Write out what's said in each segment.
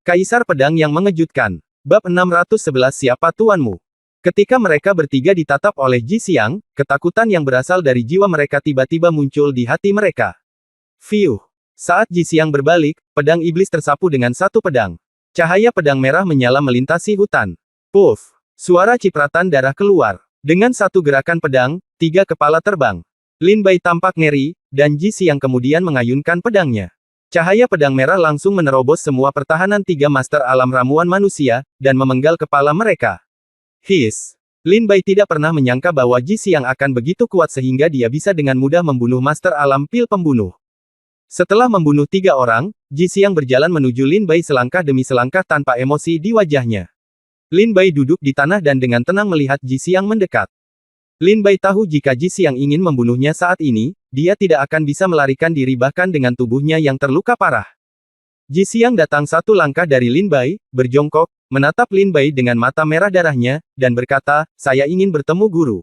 Kaisar Pedang yang Mengejutkan. Bab 611 Siapa Tuanmu? Ketika mereka bertiga ditatap oleh Ji Xiang, ketakutan yang berasal dari jiwa mereka tiba-tiba muncul di hati mereka. Fiuh. Saat Ji Xiang berbalik, pedang iblis tersapu dengan satu pedang. Cahaya pedang merah menyala melintasi hutan. Puff. Suara cipratan darah keluar. Dengan satu gerakan pedang, tiga kepala terbang. Lin Bai tampak ngeri, dan Ji Xiang kemudian mengayunkan pedangnya. Cahaya pedang merah langsung menerobos semua pertahanan tiga master alam ramuan manusia, dan memenggal kepala mereka. His. Lin Bai tidak pernah menyangka bahwa Ji Xiang akan begitu kuat sehingga dia bisa dengan mudah membunuh master alam pil pembunuh. Setelah membunuh tiga orang, Ji Xiang berjalan menuju Lin Bai selangkah demi selangkah tanpa emosi di wajahnya. Lin Bai duduk di tanah dan dengan tenang melihat Ji Xiang mendekat. Lin Bai tahu jika Ji Xiang ingin membunuhnya saat ini, dia tidak akan bisa melarikan diri bahkan dengan tubuhnya yang terluka parah. Ji Xiang datang satu langkah dari Lin Bai, berjongkok, menatap Lin Bai dengan mata merah darahnya, dan berkata, "Saya ingin bertemu guru."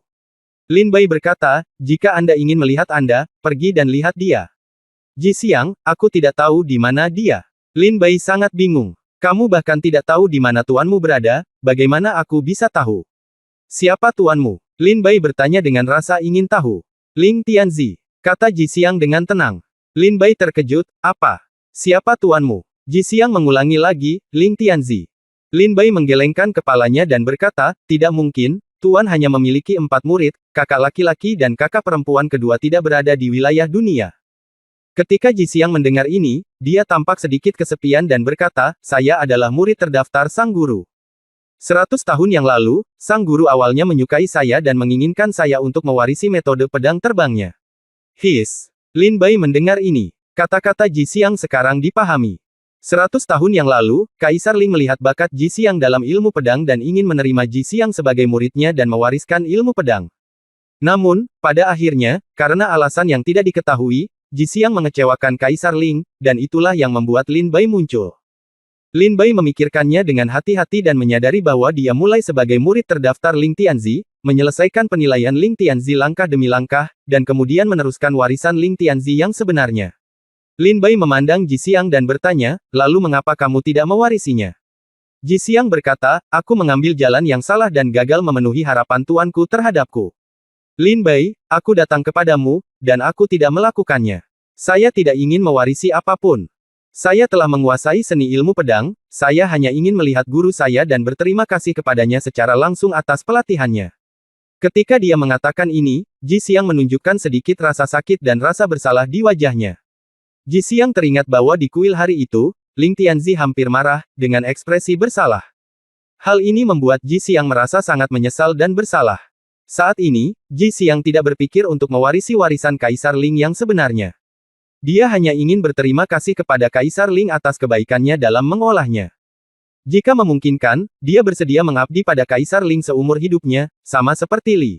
Lin Bai berkata, "Jika Anda ingin melihat Anda, pergi dan lihat dia." Ji Xiang, "Aku tidak tahu di mana dia." Lin Bai sangat bingung. "Kamu bahkan tidak tahu di mana tuanmu berada, bagaimana aku bisa tahu?" "Siapa tuanmu?" Lin Bai bertanya dengan rasa ingin tahu. "Ling Tianzi," kata Ji Xiang dengan tenang. Lin Bai terkejut, "Apa? Siapa tuanmu?" Ji Xiang mengulangi lagi, "Ling Tianzi." Lin Bai menggelengkan kepalanya dan berkata, "Tidak mungkin, Tuan hanya memiliki 4 murid, kakak laki-laki dan kakak perempuan kedua tidak berada di wilayah dunia." Ketika Ji Xiang mendengar ini, dia tampak sedikit kesepian dan berkata, "Saya adalah murid terdaftar sang guru. 100 tahun yang lalu, sang guru awalnya menyukai saya dan menginginkan saya untuk mewarisi metode pedang terbangnya." His. Lin Bai mendengar ini. Kata-kata Ji Xiang sekarang dipahami. 100 tahun yang lalu, Kaisar Ling melihat bakat Ji Xiang dalam ilmu pedang dan ingin menerima Ji Xiang sebagai muridnya dan mewariskan ilmu pedang. Namun, pada akhirnya, karena alasan yang tidak diketahui, Ji Xiang mengecewakan Kaisar Ling, dan itulah yang membuat Lin Bai muncul. Lin Bai memikirkannya dengan hati-hati dan menyadari bahwa dia mulai sebagai murid terdaftar Ling Tianzi, menyelesaikan penilaian Ling Tianzi langkah demi langkah, dan kemudian meneruskan warisan Ling Tianzi yang sebenarnya. Lin Bai memandang Ji Xiang dan bertanya, "Lalu mengapa kamu tidak mewarisinya?" Ji Xiang berkata, "Aku mengambil jalan yang salah dan gagal memenuhi harapan tuanku terhadapku. Lin Bai, aku datang kepadamu, dan aku tidak melakukannya. Saya tidak ingin mewarisi apapun. Saya telah menguasai seni ilmu pedang, saya hanya ingin melihat guru saya dan berterima kasih kepadanya secara langsung atas pelatihannya." Ketika dia mengatakan ini, Ji Xiang menunjukkan sedikit rasa sakit dan rasa bersalah di wajahnya. Ji Xiang teringat bahwa di kuil hari itu, Ling Tianzi hampir marah, dengan ekspresi bersalah. Hal ini membuat Ji Xiang merasa sangat menyesal dan bersalah. Saat ini, Ji Xiang tidak berpikir untuk mewarisi warisan Kaisar Ling yang sebenarnya. Dia hanya ingin berterima kasih kepada Kaisar Ling atas kebaikannya dalam mengolahnya. Jika memungkinkan, dia bersedia mengabdi pada Kaisar Ling seumur hidupnya, sama seperti Li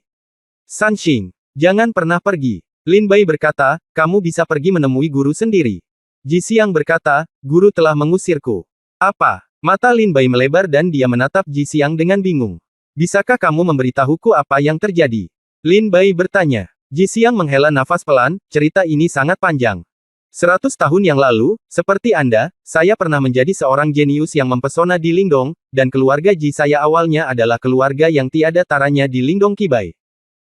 Sanxing. "Jangan pernah pergi." Lin Bai berkata, "Kamu bisa pergi menemui guru sendiri." Ji Xiang berkata, "Guru telah mengusirku." "Apa?" Mata Lin Bai melebar dan dia menatap Ji Xiang dengan bingung. "Bisakah kamu memberitahuku apa yang terjadi?" Lin Bai bertanya. Ji Xiang menghela nafas pelan, "Cerita ini sangat panjang. 100 tahun yang lalu, seperti Anda, saya pernah menjadi seorang jenius yang mempesona di Lingdong, dan keluarga Ji saya awalnya adalah keluarga yang tiada taranya di Lingdong Qibai.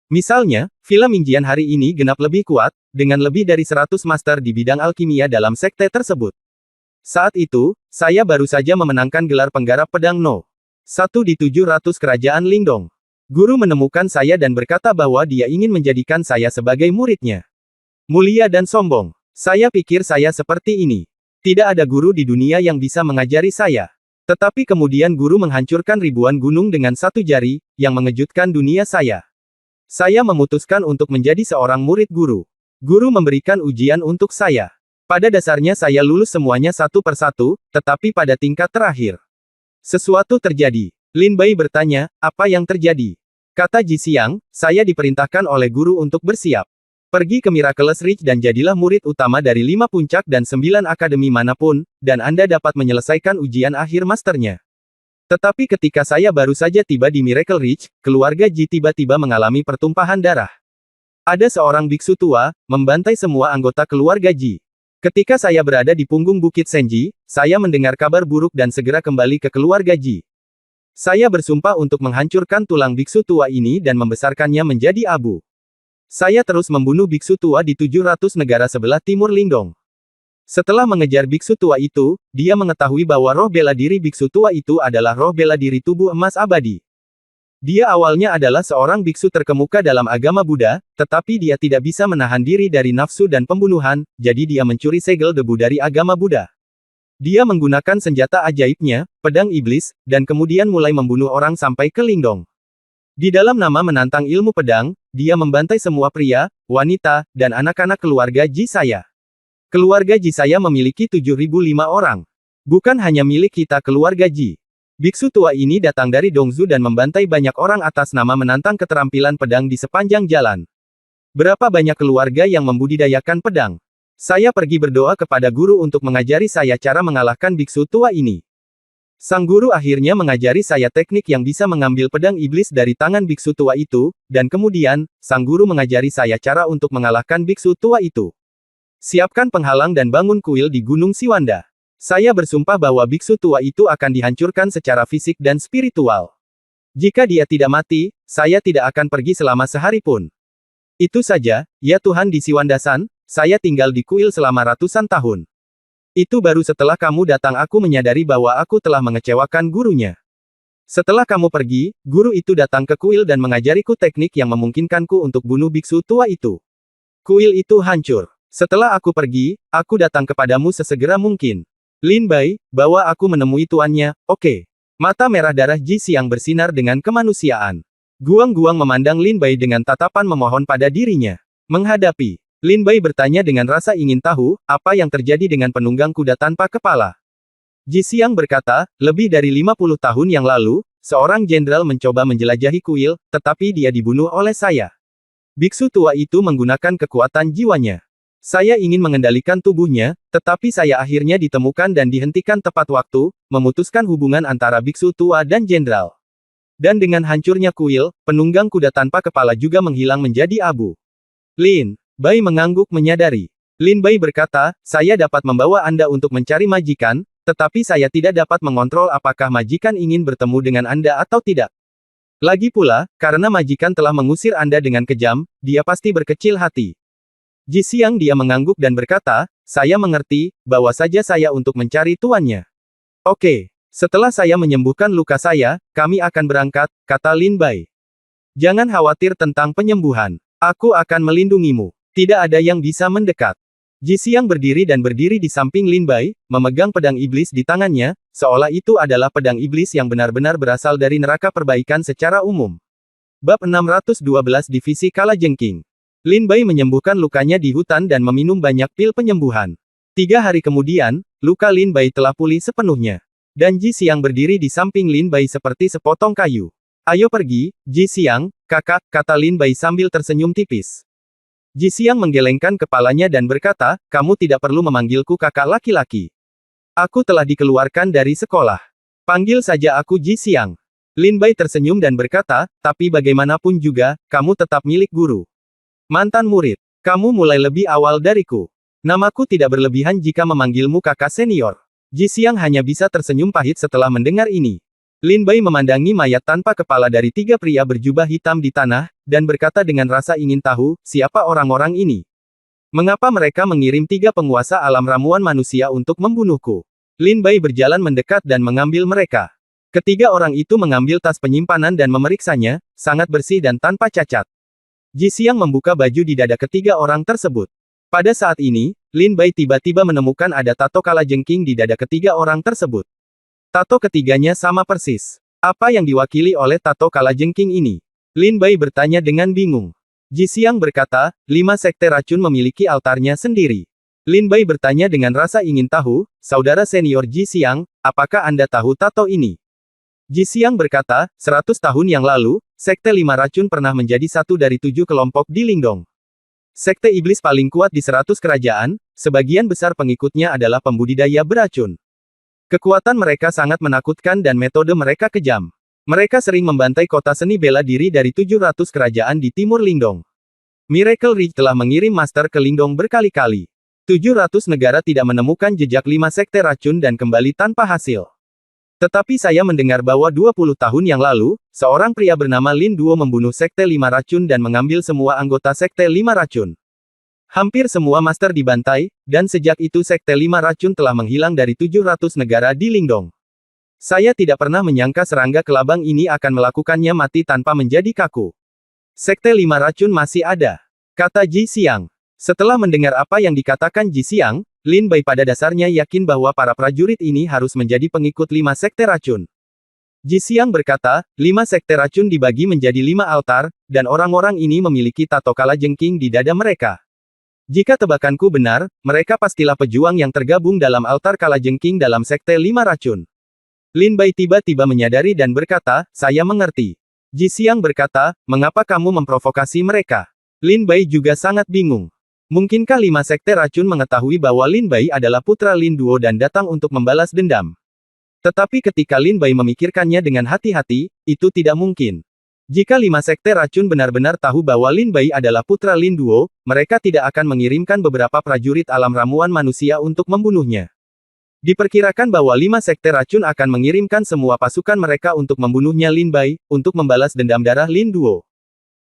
Misalnya, film Ingjian hari ini genap lebih kuat, dengan lebih dari 100 master di bidang alkimia dalam sekte tersebut. Saat itu, saya baru saja memenangkan gelar penggarap pedang No. 1 di 700 kerajaan Lingdong. Guru menemukan saya dan berkata bahwa dia ingin menjadikan saya sebagai muridnya. Mulia dan sombong. Saya pikir saya seperti ini. Tidak ada guru di dunia yang bisa mengajari saya. Tetapi kemudian guru menghancurkan ribuan gunung dengan satu jari, yang mengejutkan dunia saya. Saya memutuskan untuk menjadi seorang murid guru. Guru memberikan ujian untuk saya. Pada dasarnya saya lulus semuanya satu persatu, tetapi pada tingkat terakhir, sesuatu terjadi." Lin Bai bertanya, "Apa yang terjadi?" Kata Ji Xiang, "Saya diperintahkan oleh guru untuk bersiap. Pergi ke Miraculous Ridge dan jadilah murid utama dari 5 puncak dan 9 akademi manapun, dan Anda dapat menyelesaikan ujian akhir masternya." Tetapi ketika saya baru saja tiba di Miracle Ridge, keluarga Ji tiba-tiba mengalami pertumpahan darah. Ada seorang biksu tua, membantai semua anggota keluarga Ji. Ketika saya berada di punggung Bukit Senji, saya mendengar kabar buruk dan segera kembali ke keluarga Ji. Saya bersumpah untuk menghancurkan tulang biksu tua ini dan membesarkannya menjadi abu. Saya terus membunuh biksu tua di 700 negara sebelah timur Lingdong. Setelah mengejar biksu tua itu, dia mengetahui bahwa roh bela diri biksu tua itu adalah roh bela diri tubuh emas abadi. Dia awalnya adalah seorang biksu terkemuka dalam agama Buddha, tetapi dia tidak bisa menahan diri dari nafsu dan pembunuhan, jadi dia mencuri segel debu dari agama Buddha. Dia menggunakan senjata ajaibnya, pedang iblis, dan kemudian mulai membunuh orang sampai ke Lingdong. Di dalam nama menantang ilmu pedang, dia membantai semua pria, wanita, dan anak-anak keluarga Ji saya. Keluarga Ji saya memiliki 7.005 orang. Bukan hanya milik kita keluarga Ji. Biksu tua ini datang dari Dongzu dan membantai banyak orang atas nama menantang keterampilan pedang di sepanjang jalan. Berapa banyak keluarga yang membudidayakan pedang? Saya pergi berdoa kepada guru untuk mengajari saya cara mengalahkan biksu tua ini. Sang guru akhirnya mengajari saya teknik yang bisa mengambil pedang iblis dari tangan biksu tua itu, dan kemudian, sang guru mengajari saya cara untuk mengalahkan biksu tua itu. Siapkan penghalang dan bangun kuil di Gunung Siwanda. Saya bersumpah bahwa biksu tua itu akan dihancurkan secara fisik dan spiritual. Jika dia tidak mati, saya tidak akan pergi selama sehari pun. Itu saja, ya Tuhan di Siwanda-san. Saya tinggal di kuil selama ratusan tahun. Itu baru setelah kamu datang aku menyadari bahwa aku telah mengecewakan gurunya. Setelah kamu pergi, guru itu datang ke kuil dan mengajariku teknik yang memungkinkanku untuk bunuh biksu tua itu. Kuil itu hancur. Setelah aku pergi, aku datang kepadamu sesegera mungkin. Lin Bai, bawa aku menemui tuannya, oke. Mata merah darah Ji Xiang bersinar dengan kemanusiaan. Guang-guang memandang Lin Bai dengan tatapan memohon pada dirinya. Menghadapi Lin Bai bertanya dengan rasa ingin tahu, apa yang terjadi dengan penunggang kuda tanpa kepala. Ji Xiang berkata, lebih dari 50 tahun yang lalu, seorang jenderal mencoba menjelajahi kuil, tetapi dia dibunuh oleh saya. Biksu tua itu menggunakan kekuatan jiwanya. Saya ingin mengendalikan tubuhnya, tetapi saya akhirnya ditemukan dan dihentikan tepat waktu, memutuskan hubungan antara biksu tua dan jenderal. Dan dengan hancurnya kuil, penunggang kuda tanpa kepala juga menghilang menjadi abu. Lin Bai mengangguk menyadari. Lin Bai berkata, saya dapat membawa Anda untuk mencari majikan, tetapi saya tidak dapat mengontrol apakah majikan ingin bertemu dengan Anda atau tidak. Lagi pula, karena majikan telah mengusir Anda dengan kejam, dia pasti berkecil hati. Ji Xiang dia mengangguk dan berkata, saya mengerti, bawa saja saya untuk mencari tuannya. Oke, setelah saya menyembuhkan luka saya, kami akan berangkat, kata Lin Bai. Jangan khawatir tentang penyembuhan. Aku akan melindungimu. Tidak ada yang bisa mendekat. Ji Xiang berdiri di samping Lin Bai, memegang pedang iblis di tangannya, seolah itu adalah pedang iblis yang benar-benar berasal dari neraka perbaikan secara umum. Bab 612 Divisi Kalajengking. Lin Bai menyembuhkan lukanya di hutan dan meminum banyak pil penyembuhan. 3 hari kemudian, luka Lin Bai telah pulih sepenuhnya. Dan Ji Xiang berdiri di samping Lin Bai seperti sepotong kayu. Ayo pergi, Ji Xiang, kakak, kata Lin Bai sambil tersenyum tipis. Ji Xiang menggelengkan kepalanya dan berkata, kamu tidak perlu memanggilku kakak laki-laki. Aku telah dikeluarkan dari sekolah. Panggil saja aku Ji Xiang. Lin Bai tersenyum dan berkata, tapi bagaimanapun juga, kamu tetap milik guru. Mantan murid, kamu mulai lebih awal dariku. Namaku tidak berlebihan jika memanggilmu kakak senior. Ji Xiang hanya bisa tersenyum pahit setelah mendengar ini. Lin Bai memandangi mayat tanpa kepala dari 3 pria berjubah hitam di tanah, dan berkata dengan rasa ingin tahu, siapa orang-orang ini? Mengapa mereka mengirim 3 penguasa alam ramuan manusia untuk membunuhku? Lin Bai berjalan mendekat dan mengambil mereka. Ketiga orang itu mengambil tas penyimpanan dan memeriksanya, sangat bersih dan tanpa cacat. Ji Xiang membuka baju di dada ketiga orang tersebut. Pada saat ini, Lin Bai tiba-tiba menemukan ada tato kalajengking di dada ketiga orang tersebut. Tato ketiganya sama persis. Apa yang diwakili oleh tato kalajengking ini? Lin Bai bertanya dengan bingung. Ji Xiang berkata, 5 sekte racun memiliki altarnya sendiri. Lin Bai bertanya dengan rasa ingin tahu, saudara senior Ji Xiang, apakah Anda tahu tato ini? Ji Xiang berkata, 100 tahun yang lalu, sekte 5 racun pernah menjadi satu dari 7 kelompok di Lingdong. Sekte iblis paling kuat di 100 kerajaan, sebagian besar pengikutnya adalah pembudidaya beracun. Kekuatan mereka sangat menakutkan dan metode mereka kejam. Mereka sering membantai kota seni bela diri dari 700 kerajaan di timur Lingdong. Miracle Ridge telah mengirim master ke Lingdong berkali-kali. 700 negara tidak menemukan jejak 5 sekte racun dan kembali tanpa hasil. Tetapi saya mendengar bahwa 20 tahun yang lalu, seorang pria bernama Lin Duo membunuh sekte 5 racun dan mengambil semua anggota sekte 5 racun. Hampir semua master dibantai, dan sejak itu sekte 5 racun telah menghilang dari 700 negara di Lingdong. Saya tidak pernah menyangka serangga kelabang ini akan melakukannya mati tanpa menjadi kaku. Sekte 5 racun masih ada, kata Ji Xiang. Setelah mendengar apa yang dikatakan Ji Xiang, Lin Bai pada dasarnya yakin bahwa para prajurit ini harus menjadi pengikut 5 sekte racun. Ji Xiang berkata, 5 sekte racun dibagi menjadi 5 altar, dan orang-orang ini memiliki tato kalajengking di dada mereka. Jika tebakanku benar, mereka pastilah pejuang yang tergabung dalam altar kalajengking dalam sekte 5 racun. Lin Bai tiba-tiba menyadari dan berkata, saya mengerti. Ji Xiang berkata, mengapa kamu memprovokasi mereka? Lin Bai juga sangat bingung. Mungkinkah 5 sekte racun mengetahui bahwa Lin Bai adalah putra Lin Duo dan datang untuk membalas dendam? Tetapi ketika Lin Bai memikirkannya dengan hati-hati, itu tidak mungkin. Jika 5 sekte racun benar-benar tahu bahwa Lin Bai adalah putra Lin Duo, mereka tidak akan mengirimkan beberapa prajurit alam ramuan manusia untuk membunuhnya. Diperkirakan bahwa 5 sekte racun akan mengirimkan semua pasukan mereka untuk membunuhnya Lin Bai, untuk membalas dendam darah Lin Duo.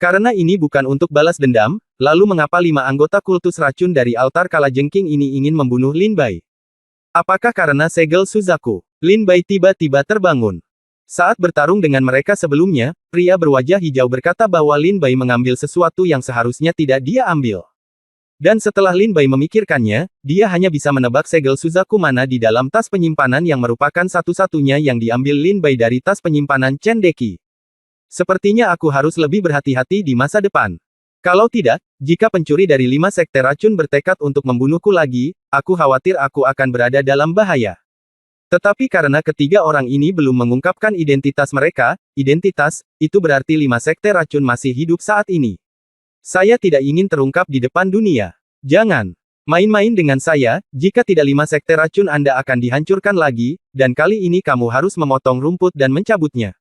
Karena ini bukan untuk balas dendam, lalu mengapa 5 anggota kultus racun dari altar kalajengking ini ingin membunuh Lin Bai? Apakah karena segel Suzaku? Lin Bai tiba-tiba terbangun. Saat bertarung dengan mereka sebelumnya, pria berwajah hijau berkata bahwa Lin Bai mengambil sesuatu yang seharusnya tidak dia ambil. Dan setelah Lin Bai memikirkannya, dia hanya bisa menebak segel Suzaku mana di dalam tas penyimpanan yang merupakan satu-satunya yang diambil Lin Bai dari tas penyimpanan Chen Deki. Sepertinya aku harus lebih berhati-hati di masa depan. Kalau tidak, jika pencuri dari 5 sekte racun bertekad untuk membunuhku lagi, aku khawatir aku akan berada dalam bahaya. Tetapi karena ketiga orang ini belum mengungkapkan identitas mereka, itu berarti 5 sekte racun masih hidup saat ini. Saya tidak ingin terungkap di depan dunia. Jangan main-main dengan saya, jika tidak 5 sekte racun Anda akan dihancurkan lagi, dan kali ini kamu harus memotong rumput dan mencabutnya.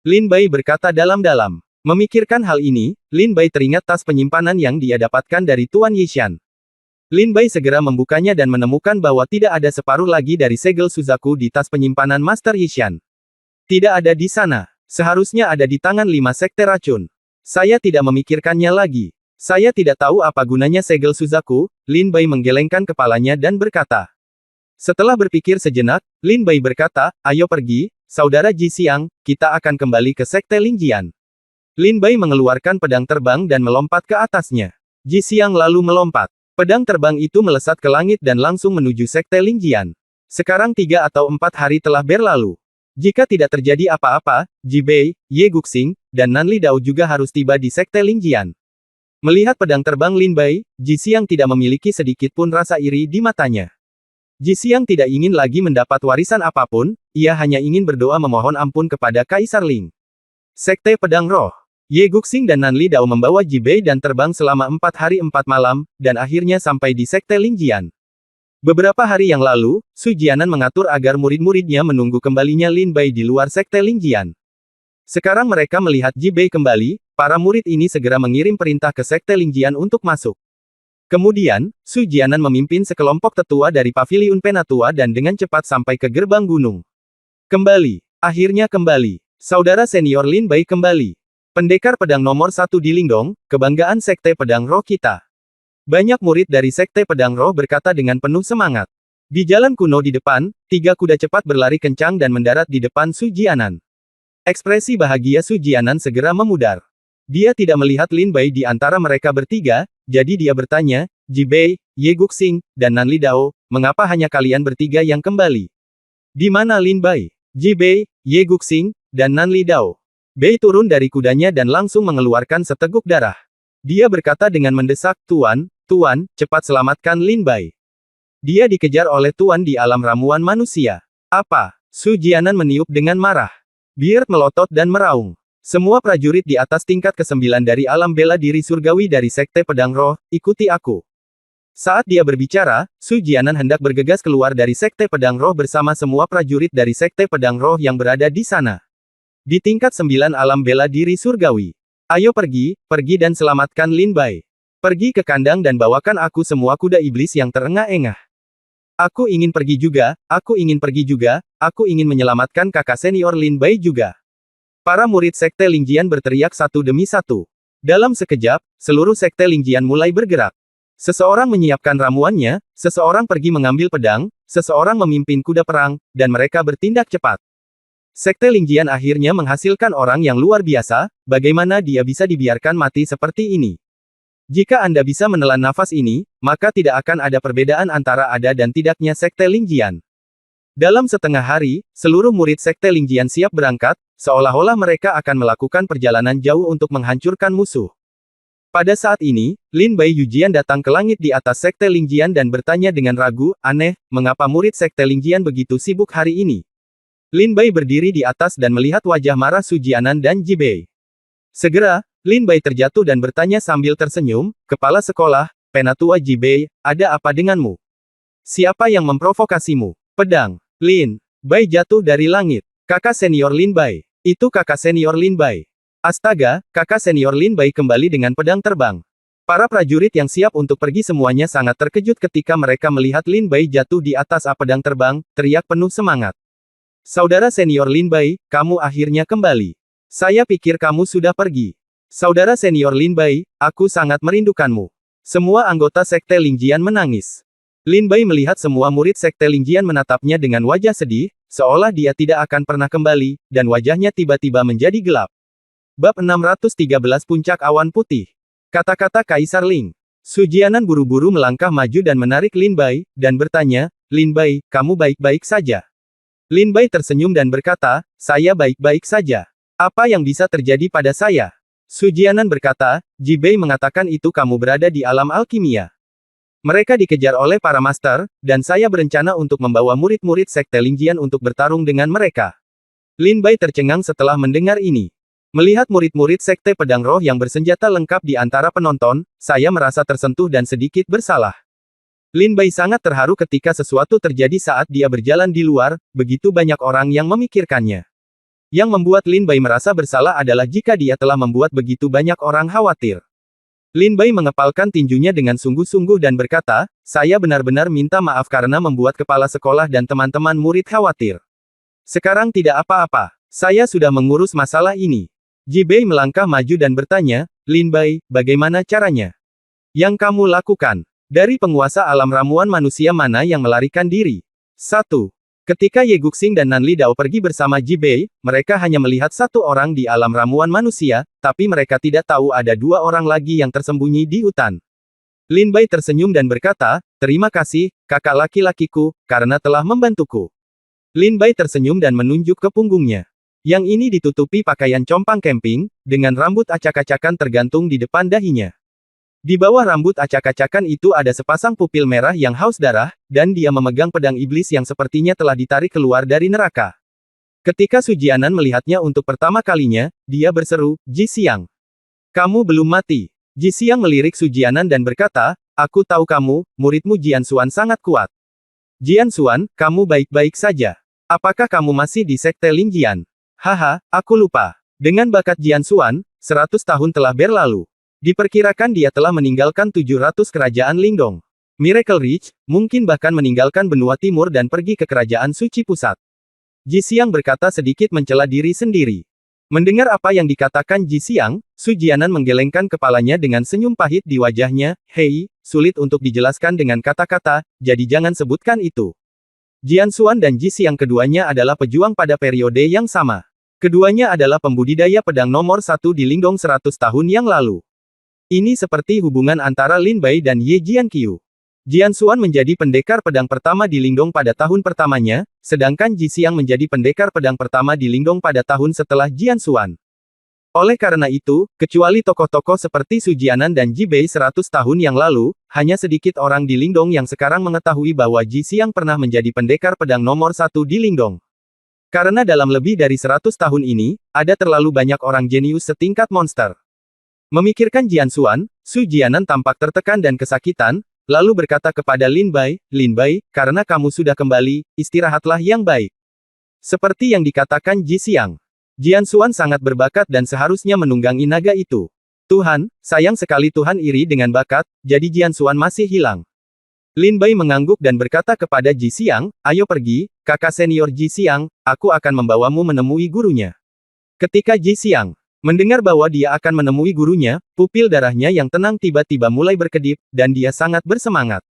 Lin Bai berkata dalam-dalam. Memikirkan hal ini, Lin Bai teringat tas penyimpanan yang dia dapatkan dari Tuan Yishan. Lin Bai segera membukanya dan menemukan bahwa tidak ada separuh lagi dari segel Suzaku di tas penyimpanan Master Yishan. Tidak ada di sana. Seharusnya ada di tangan 5 sekte racun. Saya tidak memikirkannya lagi. Saya tidak tahu apa gunanya segel Suzaku. Lin Bai menggelengkan kepalanya dan berkata. Setelah berpikir sejenak, Lin Bai berkata, ayo pergi, Saudara Ji Xiang, kita akan kembali ke sekte Lingjian. Lin Bai mengeluarkan pedang terbang dan melompat ke atasnya. Ji Xiang lalu melompat. Pedang terbang itu melesat ke langit dan langsung menuju sekte Lingjian. Sekarang 3 atau 4 hari telah berlalu. Jika tidak terjadi apa-apa, Ji Bei, Ye Guxing, dan Nanli Dao juga harus tiba di sekte Lingjian. Melihat pedang terbang Lin Bai, Ji Xiang tidak memiliki sedikit pun rasa iri di matanya. Ji Xiang tidak ingin lagi mendapat warisan apapun, ia hanya ingin berdoa memohon ampun kepada Kaisar Ling. Sekte Pedang Roh. Ye Guxing dan Nanli Dao membawa Ji Bei dan terbang selama 4 hari 4 malam, dan akhirnya sampai di sekte Lingjian. Beberapa hari yang lalu, Su Jianan mengatur agar murid-muridnya menunggu kembalinya Lin Bai di luar sekte Lingjian. Sekarang mereka melihat Ji Bei kembali, para murid ini segera mengirim perintah ke sekte Lingjian untuk masuk. Kemudian, Su Jianan memimpin sekelompok tetua dari Paviliun Penatua dan dengan cepat sampai ke gerbang gunung. Kembali. Akhirnya kembali. Saudara senior Lin Bai kembali. Pendekar pedang nomor 1 di Lingdong, kebanggaan sekte pedang roh kita. Banyak murid dari sekte pedang roh berkata dengan penuh semangat. Di jalan kuno di depan, 3 kuda cepat berlari kencang dan mendarat di depan Su Jianan. Ekspresi bahagia Su Jianan segera memudar. Dia tidak melihat Lin Bai di antara mereka bertiga, jadi dia bertanya, Ji Bei, Ye Guxing, dan Nanli Dao, mengapa hanya kalian bertiga yang kembali? Di mana Lin Bai? Ji Bei, Ye Guxing, dan Nanli Dao. Bei turun dari kudanya dan langsung mengeluarkan seteguk darah. Dia berkata dengan mendesak, Tuan, cepat selamatkan Lin Bai. Dia dikejar oleh Tuan di alam ramuan manusia. Apa? Su Jianan meniup dengan marah. Beard melotot dan meraung. Semua prajurit di atas tingkat ke-9 dari alam bela diri surgawi dari Sekte Pedang Roh, ikuti aku. Saat dia berbicara, Su Jianan hendak bergegas keluar dari Sekte Pedang Roh bersama semua prajurit dari Sekte Pedang Roh yang berada di sana. Di tingkat 9 alam bela diri surgawi. Ayo pergi dan selamatkan Lin Bai. Pergi ke kandang dan bawakan aku semua kuda iblis yang terengah-engah. Aku ingin pergi juga, aku ingin pergi juga, aku ingin menyelamatkan kakak senior Lin Bai juga. Para murid Sekte Lingjian berteriak satu demi satu. Dalam sekejap, seluruh Sekte Lingjian mulai bergerak. Seseorang menyiapkan ramuannya, seseorang pergi mengambil pedang, seseorang memimpin kuda perang, dan mereka bertindak cepat. Sekte Lingjian akhirnya menghasilkan orang yang luar biasa, bagaimana dia bisa dibiarkan mati seperti ini? Jika Anda bisa menelan nafas ini, maka tidak akan ada perbedaan antara ada dan tidaknya Sekte Lingjian. Dalam setengah hari, seluruh murid Sekte Lingjian siap berangkat, seolah-olah mereka akan melakukan perjalanan jauh untuk menghancurkan musuh. Pada saat ini, Lin Bai Yujian datang ke langit di atas Sekte Lingjian dan bertanya dengan ragu, aneh, mengapa murid Sekte Lingjian begitu sibuk hari ini? Lin Bai berdiri di atas dan melihat wajah marah Su Jianan dan Ji Bei. Segera, Lin Bai terjatuh dan bertanya sambil tersenyum, Kepala Sekolah, Penatua Ji Bei, ada apa denganmu? Siapa yang memprovokasimu? Pedang. Lin Bai jatuh dari langit. Kakak senior Lin Bai. Itu kakak senior Lin Bai. Astaga, kakak senior Lin Bai kembali dengan pedang terbang. Para prajurit yang siap untuk pergi semuanya sangat terkejut ketika mereka melihat Lin Bai jatuh di atas pedang terbang, teriak penuh semangat. Saudara senior Lin Bai, kamu akhirnya kembali. Saya pikir kamu sudah pergi. Saudara senior Lin Bai, aku sangat merindukanmu. Semua anggota Sekte Lingjian menangis. Lin Bai melihat semua murid Sekte Lingjian menatapnya dengan wajah sedih, seolah dia tidak akan pernah kembali, dan wajahnya tiba-tiba menjadi gelap. Bab 613 Puncak Awan Putih. Kata-kata Kaisar Ling. Su Jianan buru-buru melangkah maju dan menarik Lin Bai, dan bertanya, Lin Bai, kamu baik-baik saja? Lin Bai tersenyum dan berkata, saya baik-baik saja. Apa yang bisa terjadi pada saya? Su Jianan berkata, Ji Bei mengatakan itu kamu berada di alam alkimia. Mereka dikejar oleh para master, dan saya berencana untuk membawa murid-murid Sekte Lingjian untuk bertarung dengan mereka. Lin Bai tercengang setelah mendengar ini. Melihat murid-murid Sekte Pedang Roh yang bersenjata lengkap di antara penonton, saya merasa tersentuh dan sedikit bersalah. Lin Bai sangat terharu ketika sesuatu terjadi saat dia berjalan di luar, begitu banyak orang yang memikirkannya. Yang membuat Lin Bai merasa bersalah adalah jika dia telah membuat begitu banyak orang khawatir. Lin Bai mengepalkan tinjunya dengan sungguh-sungguh dan berkata, saya benar-benar minta maaf karena membuat kepala sekolah dan teman-teman murid khawatir. Sekarang tidak apa-apa. Saya sudah mengurus masalah ini. Ji Bei melangkah maju dan bertanya, Lin Bai, bagaimana caranya? Yang kamu lakukan? Dari penguasa alam ramuan manusia mana yang melarikan diri? 1. Ketika Ye Guxing dan Nan Li Dao pergi bersama Ji Bei, mereka hanya melihat satu orang di alam ramuan manusia, tapi mereka tidak tahu ada dua orang lagi yang tersembunyi di hutan. Lin Bai tersenyum dan berkata, terima kasih, kakak laki-lakiku, karena telah membantuku. Lin Bai tersenyum dan menunjuk ke punggungnya. Yang ini ditutupi pakaian compang camping, dengan rambut acak-acakan tergantung di depan dahinya. Di bawah rambut acak-acakan itu ada sepasang pupil merah yang haus darah, dan dia memegang pedang iblis yang sepertinya telah ditarik keluar dari neraka. Ketika Su Jianan melihatnya untuk pertama kalinya, dia berseru, Ji Xiang. Kamu belum mati. Ji Xiang melirik Su Jianan dan berkata, aku tahu kamu, muridmu Jian Xuan sangat kuat. Jian Xuan, kamu baik-baik saja. Apakah kamu masih di Sekte Lingjian? Haha, aku lupa. Dengan bakat Jian Xuan, 100 tahun telah berlalu. Diperkirakan dia telah meninggalkan 700 kerajaan Lingdong. Miracle Ridge, mungkin bahkan meninggalkan benua timur dan pergi ke kerajaan suci pusat. Ji Xiang berkata sedikit mencela diri sendiri. Mendengar apa yang dikatakan Ji Xiang, Su Jianan menggelengkan kepalanya dengan senyum pahit di wajahnya, hei, sulit untuk dijelaskan dengan kata-kata, jadi jangan sebutkan itu. Jian Xuan dan Ji Xiang keduanya adalah pejuang pada periode yang sama. Keduanya adalah pembudidaya pedang nomor 1 di Lingdong 100 tahun yang lalu. Ini seperti hubungan antara Lin Bai dan Ye Jianqiu. Jian Xuan menjadi pendekar pedang pertama di Lingdong pada tahun pertamanya, sedangkan Ji Xiang menjadi pendekar pedang pertama di Lingdong pada tahun setelah Jian Xuan. Oleh karena itu, kecuali tokoh-tokoh seperti Su Jianan dan Ji Bei 100 tahun yang lalu, hanya sedikit orang di Lingdong yang sekarang mengetahui bahwa Ji Xiang pernah menjadi pendekar pedang nomor 1 di Lingdong. Karena dalam lebih dari 100 tahun ini, ada terlalu banyak orang jenius setingkat monster. Memikirkan Jian Xuan, Su Jianan tampak tertekan dan kesakitan, lalu berkata kepada Lin Bai, karena kamu sudah kembali, istirahatlah yang baik. Seperti yang dikatakan Ji Xiang. Jian Xuan sangat berbakat dan seharusnya menunggangi naga itu. Tuhan, sayang sekali Tuhan iri dengan bakat, jadi Jian Xuan masih hilang. Lin Bai mengangguk dan berkata kepada Ji Xiang, ayo pergi, kakak senior Ji Xiang, aku akan membawamu menemui gurunya. Ketika Ji Xiang mendengar bahwa dia akan menemui gurunya, pupil darahnya yang tenang tiba-tiba mulai berkedip, dan dia sangat bersemangat.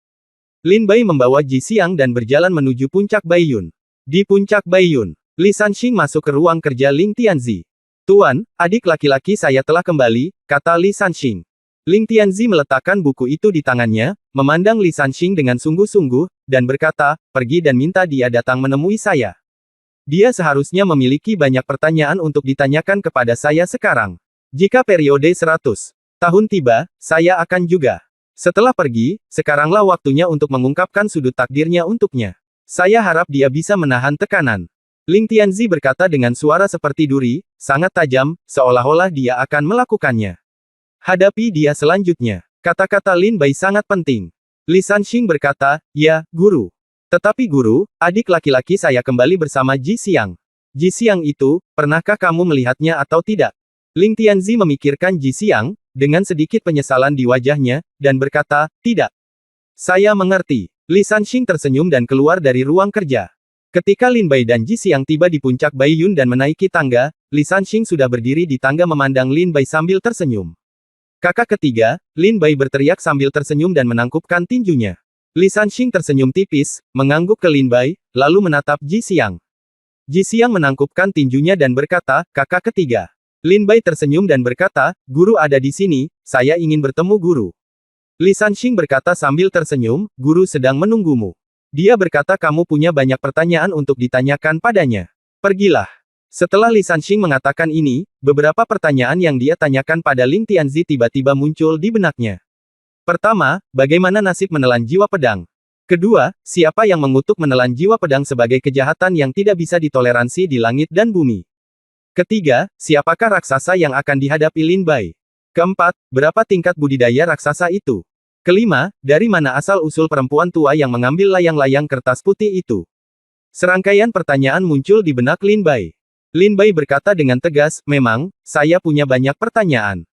Lin Bai membawa Ji Xiang dan berjalan menuju puncak Baiyun. Di puncak Baiyun, Li Sanxing masuk ke ruang kerja Ling Tianzi. Tuan, adik laki-laki saya telah kembali, kata Li Sanxing. Ling Tianzi meletakkan buku itu di tangannya, memandang Li Sanxing dengan sungguh-sungguh, dan berkata, pergi dan minta dia datang menemui saya. Dia seharusnya memiliki banyak pertanyaan untuk ditanyakan kepada saya sekarang. Jika periode 100 tahun tiba, saya akan juga. Setelah pergi, sekaranglah waktunya untuk mengungkapkan sudut takdirnya untuknya. Saya harap dia bisa menahan tekanan. Ling Tianzi berkata dengan suara seperti duri, sangat tajam, seolah-olah dia akan melakukannya. Hadapi dia selanjutnya. Kata-kata Lin Bai sangat penting. Li Sanxing berkata, ya, guru. Tetapi guru, adik laki-laki saya kembali bersama Ji Xiang. Ji Xiang itu, pernahkah kamu melihatnya atau tidak? Ling Tianzi memikirkan Ji Xiang, dengan sedikit penyesalan di wajahnya, dan berkata, tidak. Saya mengerti. Li Sanxing tersenyum dan keluar dari ruang kerja. Ketika Lin Bai dan Ji Xiang tiba di puncak Baiyun dan menaiki tangga, Li Sanxing sudah berdiri di tangga memandang Lin Bai sambil tersenyum. Kakak ketiga, Lin Bai berteriak sambil tersenyum dan menangkupkan tinjunya. Li Sanxing tersenyum tipis, mengangguk ke Lin Bai, lalu menatap Ji Xiang. Ji Xiang menangkupkan tinjunya dan berkata, kakak ketiga. Lin Bai tersenyum dan berkata, guru ada di sini, saya ingin bertemu guru. Li Sanxing berkata sambil tersenyum, guru sedang menunggumu. Dia berkata kamu punya banyak pertanyaan untuk ditanyakan padanya. Pergilah. Setelah Li Sanxing mengatakan ini, beberapa pertanyaan yang dia tanyakan pada Ling Tianzi tiba-tiba muncul di benaknya. Pertama, bagaimana nasib menelan jiwa pedang? Kedua, siapa yang mengutuk menelan jiwa pedang sebagai kejahatan yang tidak bisa ditoleransi di langit dan bumi? Ketiga, siapakah raksasa yang akan dihadapi Lin Bai? Keempat, berapa tingkat budidaya raksasa itu? Kelima, dari mana asal-usul perempuan tua yang mengambil layang-layang kertas putih itu? Serangkaian pertanyaan muncul di benak Lin Bai. Lin Bai berkata dengan tegas, memang, saya punya banyak pertanyaan.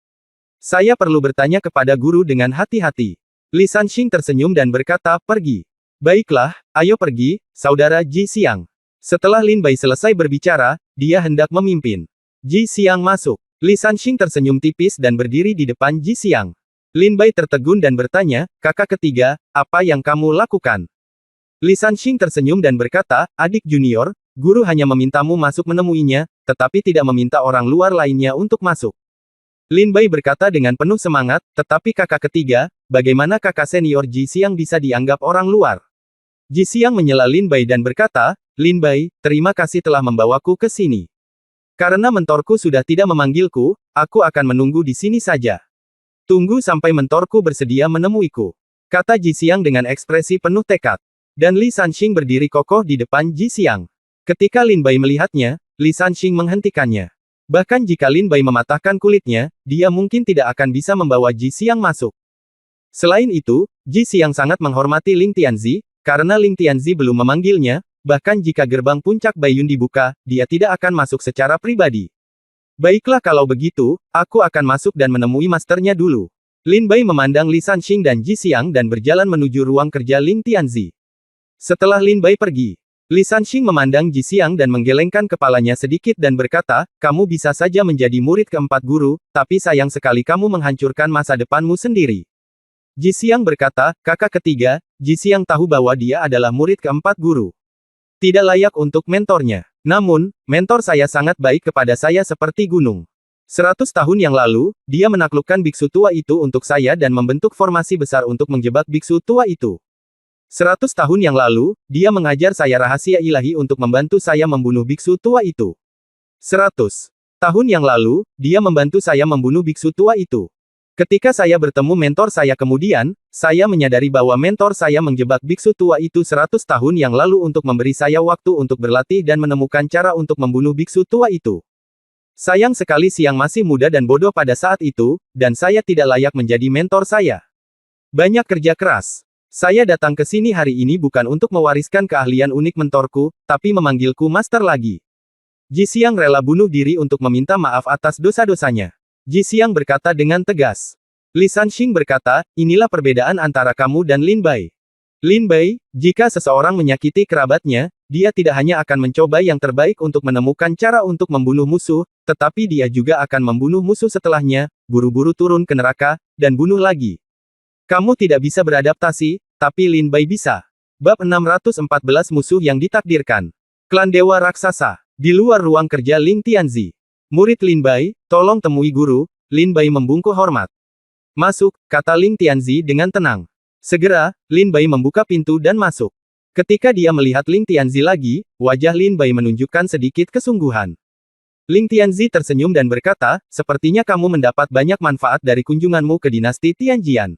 Saya perlu bertanya kepada guru dengan hati-hati. Li Sanxing tersenyum dan berkata, pergi. Baiklah, ayo pergi, saudara Ji Xiang. Setelah Lin Bai selesai berbicara, dia hendak memimpin. Ji Xiang masuk. Li Sanxing tersenyum tipis dan berdiri di depan Ji Xiang. Lin Bai tertegun dan bertanya, kakak ketiga, apa yang kamu lakukan? Li Sanxing tersenyum dan berkata, adik junior, guru hanya memintamu masuk menemuinya, tetapi tidak meminta orang luar lainnya untuk masuk. Lin Bai berkata dengan penuh semangat, tetapi kakak ketiga, bagaimana kakak senior Ji Xiang bisa dianggap orang luar? Ji Xiang menyela Lin Bai dan berkata, Lin Bai, terima kasih telah membawaku ke sini. Karena mentorku sudah tidak memanggilku, aku akan menunggu di sini saja. Tunggu sampai mentorku bersedia menemuiku. Kata Ji Xiang dengan ekspresi penuh tekad. Dan Li Sanxing berdiri kokoh di depan Ji Xiang. Ketika Lin Bai melihatnya, Li Sanxing menghentikannya. Bahkan jika Lin Bai mematahkan kulitnya, dia mungkin tidak akan bisa membawa Ji Xiang masuk. Selain itu, Ji Xiang sangat menghormati Ling Tianzi, karena Ling Tianzi belum memanggilnya, bahkan jika gerbang puncak Baiyun dibuka, dia tidak akan masuk secara pribadi. Baiklah kalau begitu, aku akan masuk dan menemui masternya dulu. Lin Bai memandang Li Sanxing dan Ji Xiang dan berjalan menuju ruang kerja Ling Tianzi. Setelah Lin Bai pergi, Li Sanxing memandang Ji Xiang dan menggelengkan kepalanya sedikit dan berkata, kamu bisa saja menjadi murid keempat guru, tapi sayang sekali kamu menghancurkan masa depanmu sendiri. Ji Xiang berkata, kakak ketiga, Ji Xiang tahu bahwa dia adalah murid keempat guru. Tidak layak untuk mentornya. Namun, mentor saya sangat baik kepada saya seperti gunung. 100 tahun yang lalu, dia menaklukkan biksu tua itu untuk saya dan membentuk formasi besar untuk menjebak biksu tua itu. 100 tahun yang lalu, dia mengajar saya rahasia ilahi untuk membantu saya membunuh biksu tua itu. 100 tahun yang lalu, dia membantu saya membunuh biksu tua itu. Ketika saya bertemu mentor saya kemudian, saya menyadari bahwa mentor saya menjebak biksu tua itu 100 tahun yang lalu untuk memberi saya waktu untuk berlatih dan menemukan cara untuk membunuh biksu tua itu. Sayang sekali Xiang masih muda dan bodoh pada saat itu, dan saya tidak layak menjadi mentor saya. Banyak kerja keras. Saya datang ke sini hari ini bukan untuk mewariskan keahlian unik mentorku, tapi memanggilku master lagi. Ji Xiang rela bunuh diri untuk meminta maaf atas dosa-dosanya. Ji Xiang berkata dengan tegas. Li Sanxing berkata, inilah perbedaan antara kamu dan Lin Bai. Lin Bai, jika seseorang menyakiti kerabatnya, dia tidak hanya akan mencoba yang terbaik untuk menemukan cara untuk membunuh musuh, tetapi dia juga akan membunuh musuh setelahnya, buru-buru turun ke neraka, dan bunuh lagi. Kamu tidak bisa beradaptasi, tapi Lin Bai bisa. Bab 614 Musuh yang Ditakdirkan. Klan Dewa Raksasa. Di luar ruang kerja Ling Tianzi. Murid Lin Bai, tolong temui guru. Lin Bai membungkuk hormat. Masuk, kata Ling Tianzi dengan tenang. Segera, Lin Bai membuka pintu dan masuk. Ketika dia melihat Ling Tianzi lagi, wajah Lin Bai menunjukkan sedikit kesungguhan. Ling Tianzi tersenyum dan berkata, sepertinya kamu mendapat banyak manfaat dari kunjunganmu ke dinasti Tianjian.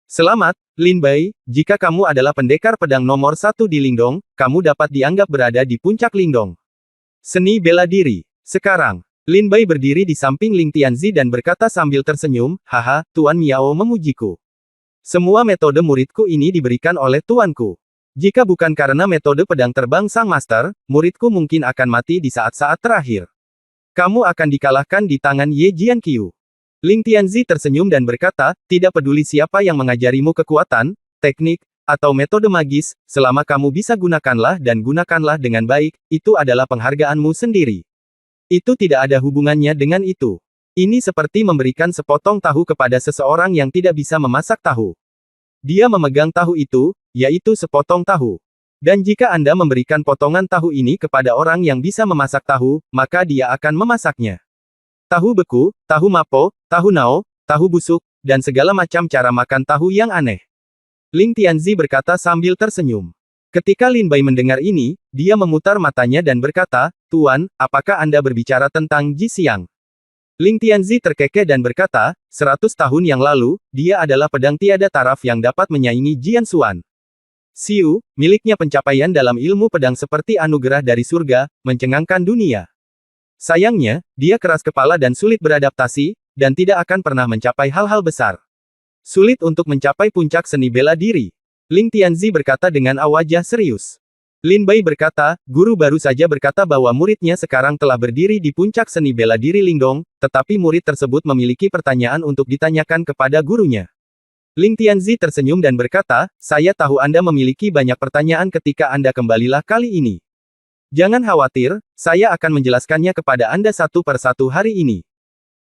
Selamat, Lin Bai, jika kamu adalah pendekar pedang nomor 1 di Lingdong, kamu dapat dianggap berada di puncak Lingdong. Seni bela diri. Sekarang, Lin Bai berdiri di samping Ling Tianzi dan berkata sambil tersenyum, haha, Tuan Miao memujiku. Semua metode muridku ini diberikan oleh tuanku. Jika bukan karena metode pedang terbang sang master, muridku mungkin akan mati di saat-saat terakhir. Kamu akan dikalahkan di tangan Ye Jianqiu. Ling Tianzi tersenyum dan berkata, tidak peduli siapa yang mengajarimu kekuatan, teknik, atau metode magis, selama kamu bisa gunakanlah dan gunakanlah dengan baik, itu adalah penghargaanmu sendiri. Itu tidak ada hubungannya dengan itu. Ini seperti memberikan sepotong tahu kepada seseorang yang tidak bisa memasak tahu. Dia memegang tahu itu, yaitu sepotong tahu. Dan jika Anda memberikan potongan tahu ini kepada orang yang bisa memasak tahu, maka dia akan memasaknya. Tahu beku, tahu mapo, tahu nao, tahu busuk, dan segala macam cara makan tahu yang aneh. Ling Tianzi berkata sambil tersenyum. Ketika Lin Bai mendengar ini, dia memutar matanya dan berkata, Tuan, apakah Anda berbicara tentang Ji Xiang? Ling Tianzi terkekeh dan berkata, 100 tahun yang lalu, dia adalah pedang tiada taraf yang dapat menyaingi Jian Xuan. Xiu, miliknya pencapaian dalam ilmu pedang seperti anugerah dari surga, mencengangkan dunia. Sayangnya, dia keras kepala dan sulit beradaptasi, dan tidak akan pernah mencapai hal-hal besar. Sulit untuk mencapai puncak seni bela diri. Ling Tianzi berkata dengan wajah serius. Lin Bai berkata, guru baru saja berkata bahwa muridnya sekarang telah berdiri di puncak seni bela diri Lingdong, tetapi murid tersebut memiliki pertanyaan untuk ditanyakan kepada gurunya. Ling Tianzi tersenyum dan berkata, saya tahu Anda memiliki banyak pertanyaan ketika Anda kembalilah kali ini. Jangan khawatir, saya akan menjelaskannya kepada Anda satu per satu hari ini.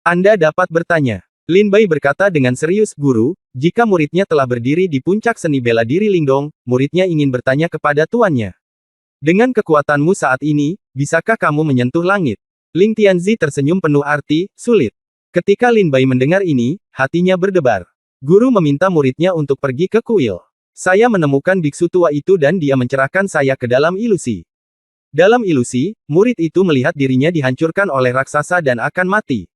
Anda dapat bertanya. Lin Bai berkata dengan serius, guru, jika muridnya telah berdiri di puncak seni bela diri Lingdong, muridnya ingin bertanya kepada tuannya. Dengan kekuatanmu saat ini, bisakah kamu menyentuh langit? Ling Tianzi tersenyum penuh arti, sulit. Ketika Lin Bai mendengar ini, hatinya berdebar. Guru meminta muridnya untuk pergi ke kuil. Saya menemukan biksu tua itu dan dia mencerahkan saya ke dalam ilusi. Dalam ilusi, murid itu melihat dirinya dihancurkan oleh raksasa dan akan mati.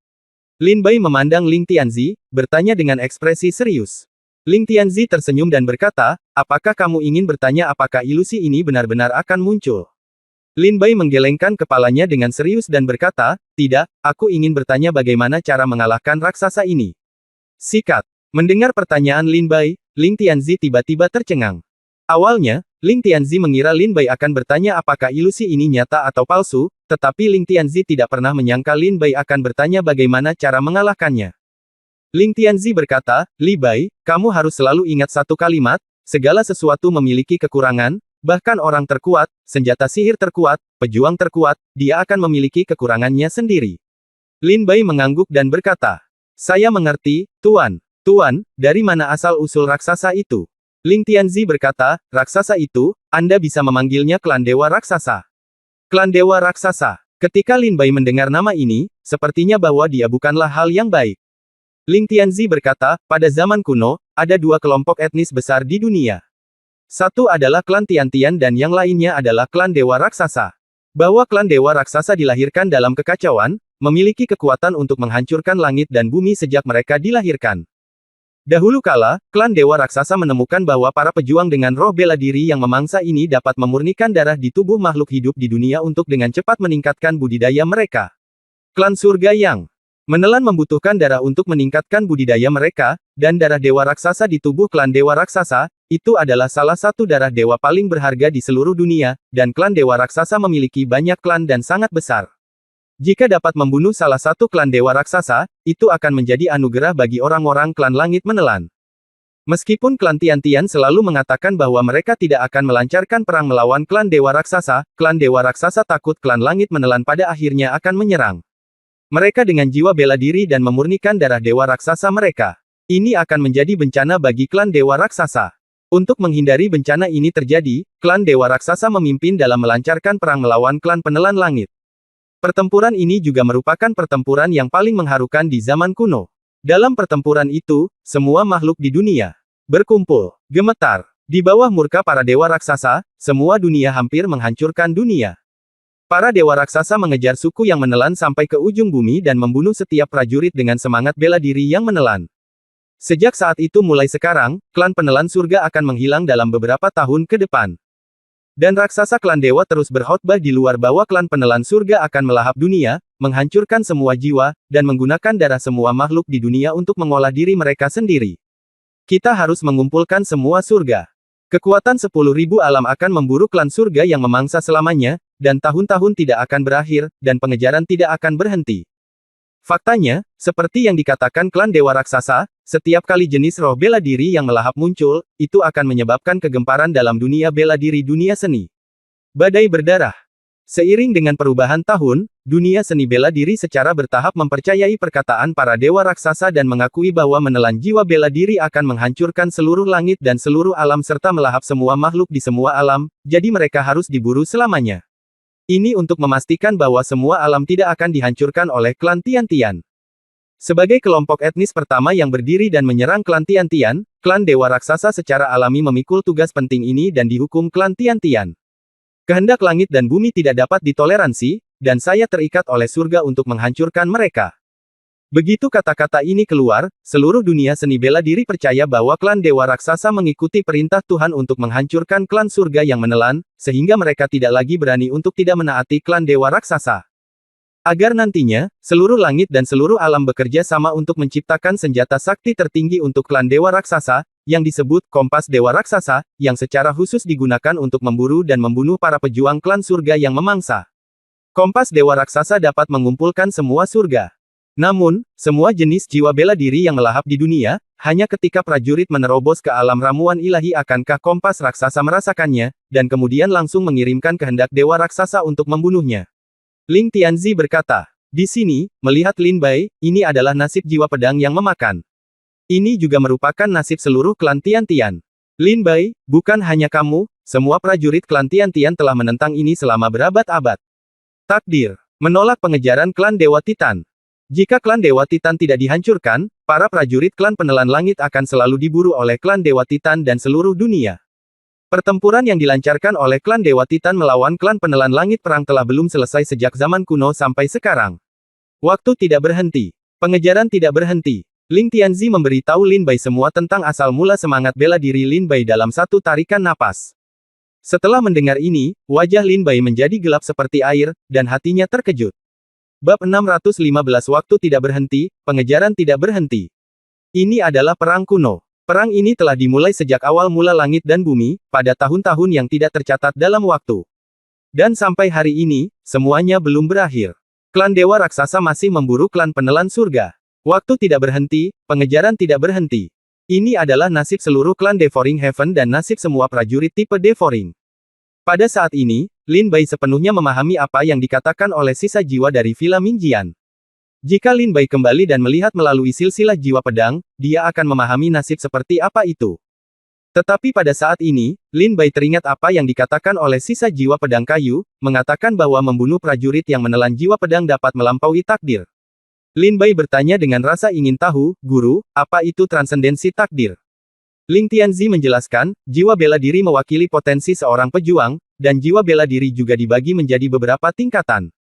Lin Bai memandang Ling Tianzi, bertanya dengan ekspresi serius. Ling Tianzi tersenyum dan berkata, apakah kamu ingin bertanya apakah ilusi ini benar-benar akan muncul? Lin Bai menggelengkan kepalanya dengan serius dan berkata, tidak, aku ingin bertanya bagaimana cara mengalahkan raksasa ini. Sikat. Mendengar pertanyaan Lin Bai, Ling Tianzi tiba-tiba tercengang. Awalnya, Ling Tianzi mengira Lin Bai akan bertanya apakah ilusi ini nyata atau palsu, tetapi Ling Tianzi tidak pernah menyangka Lin Bai akan bertanya bagaimana cara mengalahkannya. Ling Tianzi berkata, Li Bai, kamu harus selalu ingat satu kalimat, segala sesuatu memiliki kekurangan, bahkan orang terkuat, senjata sihir terkuat, pejuang terkuat, dia akan memiliki kekurangannya sendiri. Lin Bai mengangguk dan berkata, saya mengerti, Tuan. Tuan, dari mana asal-usul raksasa itu? Ling Tianzi berkata, raksasa itu, Anda bisa memanggilnya klan Dewa Raksasa. Klan Dewa Raksasa. Ketika Lin Bai mendengar nama ini, sepertinya bahwa dia bukanlah hal yang baik. Ling Tianzi berkata, pada zaman kuno, ada dua kelompok etnis besar di dunia. Satu adalah klan Tiantian dan yang lainnya adalah klan Dewa Raksasa. Bahwa klan Dewa Raksasa dilahirkan dalam kekacauan, memiliki kekuatan untuk menghancurkan langit dan bumi sejak mereka dilahirkan. Dahulu kala, klan Dewa Raksasa menemukan bahwa para pejuang dengan roh bela diri yang memangsa ini dapat memurnikan darah di tubuh makhluk hidup di dunia untuk dengan cepat meningkatkan budidaya mereka. Klan Surga yang menelan membutuhkan darah untuk meningkatkan budidaya mereka, dan darah Dewa Raksasa di tubuh klan Dewa Raksasa, itu adalah salah satu darah dewa paling berharga di seluruh dunia, dan klan Dewa Raksasa memiliki banyak klan dan sangat besar. Jika dapat membunuh salah satu klan dewa raksasa, itu akan menjadi anugerah bagi orang-orang klan langit menelan. Meskipun klan Tian-Tian selalu mengatakan bahwa mereka tidak akan melancarkan perang melawan klan dewa raksasa takut klan langit menelan pada akhirnya akan menyerang mereka dengan jiwa bela diri dan memurnikan darah dewa raksasa mereka. Ini akan menjadi bencana bagi klan dewa raksasa. Untuk menghindari bencana ini terjadi, klan dewa raksasa memimpin dalam melancarkan perang melawan klan penelan langit. Pertempuran ini juga merupakan pertempuran yang paling mengharukan di zaman kuno. Dalam pertempuran itu, semua makhluk di dunia berkumpul, gemetar. Di bawah murka para dewa raksasa, semua dunia hampir menghancurkan dunia. Para dewa raksasa mengejar suku yang menelan sampai ke ujung bumi dan membunuh setiap prajurit dengan semangat bela diri yang menelan. Sejak saat itu mulai sekarang, klan penelan surga akan menghilang dalam beberapa tahun ke depan. Dan raksasa klan dewa terus berkhotbah di luar bahwa klan penelan surga akan melahap dunia, menghancurkan semua jiwa, dan menggunakan darah semua makhluk di dunia untuk mengolah diri mereka sendiri. Kita harus mengumpulkan semua surga. Kekuatan 10.000 alam akan memburu klan surga yang memangsa selamanya, dan tahun-tahun tidak akan berakhir, dan pengejaran tidak akan berhenti. Faktanya, seperti yang dikatakan klan dewa raksasa, setiap kali jenis roh bela diri yang melahap muncul, itu akan menyebabkan kegemparan dalam dunia bela diri dunia seni. Badai berdarah. Seiring dengan perubahan tahun, dunia seni bela diri secara bertahap mempercayai perkataan para dewa raksasa dan mengakui bahwa menelan jiwa bela diri akan menghancurkan seluruh langit dan seluruh alam serta melahap semua makhluk di semua alam, jadi mereka harus diburu selamanya. Ini untuk memastikan bahwa semua alam tidak akan dihancurkan oleh klan Tian-Tian. Sebagai kelompok etnis pertama yang berdiri dan menyerang klan Tian-Tian, klan dewa raksasa secara alami memikul tugas penting ini dan dihukum klan Tian-Tian. Kehendak langit dan bumi tidak dapat ditoleransi, dan saya terikat oleh surga untuk menghancurkan mereka. Begitu kata-kata ini keluar, seluruh dunia seni bela diri percaya bahwa klan dewa raksasa mengikuti perintah Tuhan untuk menghancurkan klan surga yang menelan, sehingga mereka tidak lagi berani untuk tidak menaati klan dewa raksasa. Agar nantinya, seluruh langit dan seluruh alam bekerja sama untuk menciptakan senjata sakti tertinggi untuk klan dewa raksasa, yang disebut kompas dewa raksasa, yang secara khusus digunakan untuk memburu dan membunuh para pejuang klan surga yang memangsa. Kompas dewa raksasa dapat mengumpulkan semua surga. Namun, semua jenis jiwa bela diri yang melahap di dunia, hanya ketika prajurit menerobos ke alam ramuan ilahi akankah kompas raksasa merasakannya, dan kemudian langsung mengirimkan kehendak dewa raksasa untuk membunuhnya. Ling Tianzi berkata, di sini, melihat Lin Bai, ini adalah nasib jiwa pedang yang memakan. Ini juga merupakan nasib seluruh klan Tian-Tian. Lin Bai, bukan hanya kamu, semua prajurit klan Tian-Tian telah menentang ini selama berabad-abad. Takdir, menolak pengejaran klan Dewa Titan. Jika klan Dewa Titan tidak dihancurkan, para prajurit klan penelan langit akan selalu diburu oleh klan Dewa Titan dan seluruh dunia. Pertempuran yang dilancarkan oleh klan Dewa Titan melawan klan penelan langit perang telah belum selesai sejak zaman kuno sampai sekarang. Waktu tidak berhenti. Pengejaran tidak berhenti. Ling Tianzi memberitahu Lin Bai semua tentang asal mula semangat bela diri Lin Bai dalam satu tarikan napas. Setelah mendengar ini, wajah Lin Bai menjadi gelap seperti air, dan hatinya terkejut. Bab 615 Waktu tidak berhenti, pengejaran tidak berhenti. Ini adalah perang kuno. Perang ini telah dimulai sejak awal mula langit dan bumi, pada tahun-tahun yang tidak tercatat dalam waktu. Dan sampai hari ini, semuanya belum berakhir. Klan dewa raksasa masih memburu klan penelan surga. Waktu tidak berhenti, pengejaran tidak berhenti. Ini adalah nasib seluruh klan Devouring Heaven dan nasib semua prajurit tipe Devouring. Pada saat ini, Lin Bai sepenuhnya memahami apa yang dikatakan oleh sisa jiwa dari Villa Mingjian. Jika Lin Bai kembali dan melihat melalui silsilah jiwa pedang, dia akan memahami nasib seperti apa itu. Tetapi pada saat ini, Lin Bai teringat apa yang dikatakan oleh sisa jiwa pedang kayu, mengatakan bahwa membunuh prajurit yang menelan jiwa pedang dapat melampaui takdir. Lin Bai bertanya dengan rasa ingin tahu, Guru, apa itu transendensi takdir? Ling Tianzi menjelaskan, jiwa bela diri mewakili potensi seorang pejuang, dan jiwa bela diri juga dibagi menjadi beberapa tingkatan.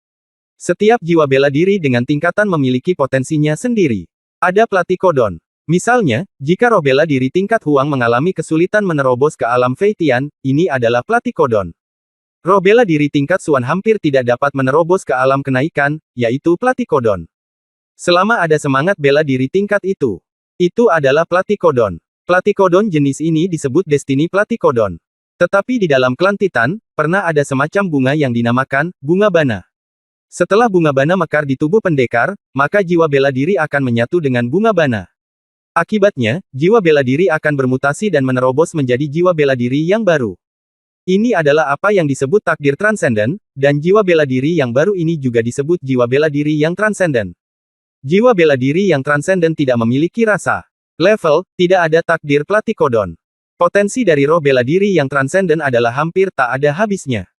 Setiap jiwa bela diri dengan tingkatan memiliki potensinya sendiri. Ada Platikodon. Misalnya, jika roh bela diri tingkat Huang mengalami kesulitan menerobos ke alam Fei Tian, ini adalah Platikodon. Roh bela diri tingkat Xuan hampir tidak dapat menerobos ke alam kenaikan, yaitu Platikodon. Selama ada semangat bela diri tingkat itu adalah Platikodon. Platikodon jenis ini disebut Destiny Platikodon. Tetapi di dalam klan Titan, pernah ada semacam bunga yang dinamakan bunga bana. Setelah bunga bana mekar di tubuh pendekar, maka jiwa bela diri akan menyatu dengan bunga bana. Akibatnya, jiwa bela diri akan bermutasi dan menerobos menjadi jiwa bela diri yang baru. Ini adalah apa yang disebut takdir transenden, dan jiwa bela diri yang baru ini juga disebut jiwa bela diri yang transenden. Jiwa bela diri yang transenden tidak memiliki rasa. Level, tidak ada takdir platikodon. Potensi dari roh bela diri yang transenden adalah hampir tak ada habisnya.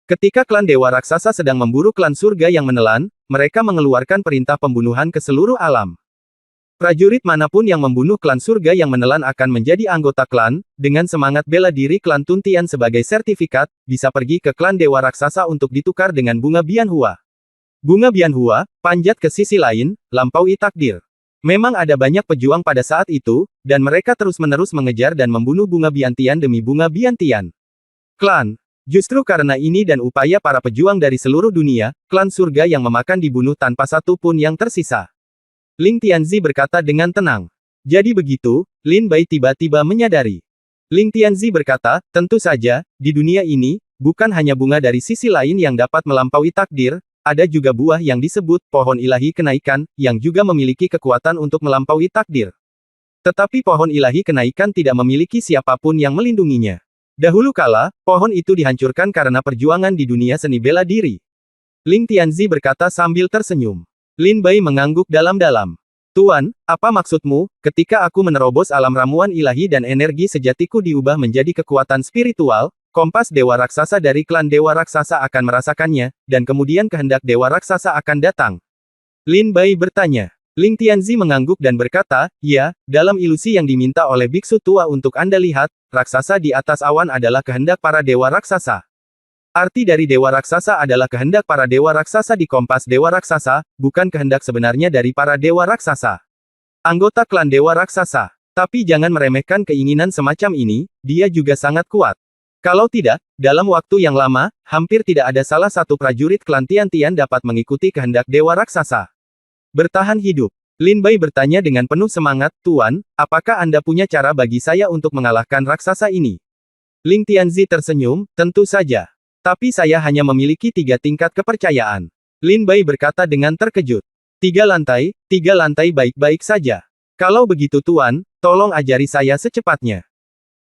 Ketika klan Dewa Raksasa sedang memburu klan surga yang menelan, mereka mengeluarkan perintah pembunuhan ke seluruh alam. Prajurit manapun yang membunuh klan surga yang menelan akan menjadi anggota klan, dengan semangat bela diri klan Tuntian sebagai sertifikat, bisa pergi ke klan Dewa Raksasa untuk ditukar dengan bunga Bianhua. Bunga Bianhua, panjat ke sisi lain, lampaui takdir. Memang ada banyak pejuang pada saat itu, dan mereka terus-menerus mengejar dan membunuh bunga Biantian demi bunga Biantian. Klan. Justru karena ini dan upaya para pejuang dari seluruh dunia, klan surga yang memakan dibunuh tanpa satu pun yang tersisa. Ling Tianzi berkata dengan tenang. Jadi begitu, Lin Bai tiba-tiba menyadari. Ling Tianzi berkata, tentu saja, di dunia ini, bukan hanya bunga dari sisi lain yang dapat melampaui takdir, ada juga buah yang disebut pohon ilahi kenaikan, yang juga memiliki kekuatan untuk melampaui takdir. Tetapi pohon ilahi kenaikan tidak memiliki siapapun yang melindunginya. Dahulu kala, pohon itu dihancurkan karena perjuangan di dunia seni bela diri. Ling Tianzi berkata sambil tersenyum. Lin Bai mengangguk dalam-dalam. Tuan, apa maksudmu, ketika aku menerobos alam ramuan ilahi dan energi sejatiku diubah menjadi kekuatan spiritual, kompas Dewa Raksasa dari klan Dewa Raksasa akan merasakannya, dan kemudian kehendak Dewa Raksasa akan datang. Lin Bai bertanya. Ling Tianzi mengangguk dan berkata, ya, dalam ilusi yang diminta oleh biksu tua untuk Anda lihat, raksasa di atas awan adalah kehendak para Dewa Raksasa. Arti dari Dewa Raksasa adalah kehendak para Dewa Raksasa di kompas Dewa Raksasa, bukan kehendak sebenarnya dari para Dewa Raksasa. Anggota klan Dewa Raksasa. Tapi jangan meremehkan keinginan semacam ini, dia juga sangat kuat. Kalau tidak, dalam waktu yang lama, hampir tidak ada salah satu prajurit klan Tian-Tian dapat mengikuti kehendak Dewa Raksasa. Bertahan hidup. Lin Bai bertanya dengan penuh semangat, Tuan, apakah Anda punya cara bagi saya untuk mengalahkan raksasa ini? Ling Tianzi tersenyum, tentu saja. Tapi saya hanya memiliki 3 tingkat kepercayaan. Lin Bai berkata dengan terkejut. 3 lantai baik-baik saja. Kalau begitu Tuan, tolong ajari saya secepatnya.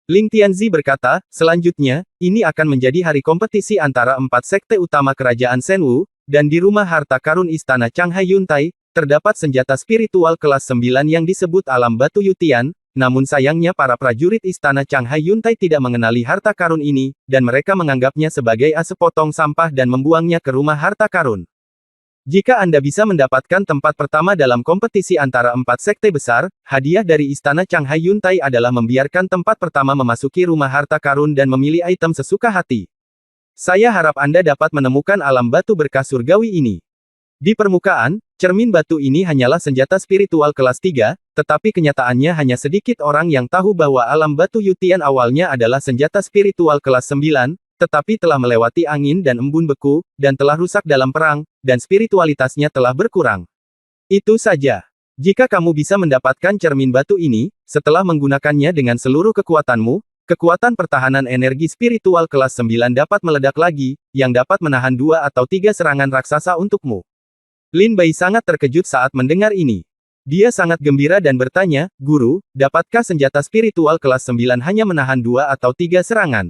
Ling Tianzi berkata, selanjutnya, ini akan menjadi hari kompetisi antara 4 sekte utama kerajaan Shenwu, dan di rumah harta karun istana Changhai Yuntai, terdapat senjata spiritual kelas 9 yang disebut alam batu Yutian. Namun sayangnya para prajurit istana Changhai Yuntai tidak mengenali harta karun ini, dan mereka menganggapnya sebagai sepotong sampah dan membuangnya ke rumah harta karun. Jika Anda bisa mendapatkan tempat pertama dalam kompetisi antara 4 sekte besar, hadiah dari istana Changhai Yuntai adalah membiarkan tempat pertama memasuki rumah harta karun dan memilih item sesuka hati. Saya harap Anda dapat menemukan alam batu berkah surgawi ini. Di permukaan, cermin batu ini hanyalah senjata spiritual kelas 3, tetapi kenyataannya hanya sedikit orang yang tahu bahwa alam batu Yutian awalnya adalah senjata spiritual kelas 9, tetapi telah melewati angin dan embun beku, dan telah rusak dalam perang, dan spiritualitasnya telah berkurang. Itu saja. Jika kamu bisa mendapatkan cermin batu ini, setelah menggunakannya dengan seluruh kekuatanmu, kekuatan pertahanan energi spiritual kelas 9 dapat meledak lagi, yang dapat menahan 2 atau 3 serangan raksasa untukmu. Lin Bai sangat terkejut saat mendengar ini. Dia sangat gembira dan bertanya, Guru, dapatkah senjata spiritual kelas 9 hanya menahan 2 atau 3 serangan?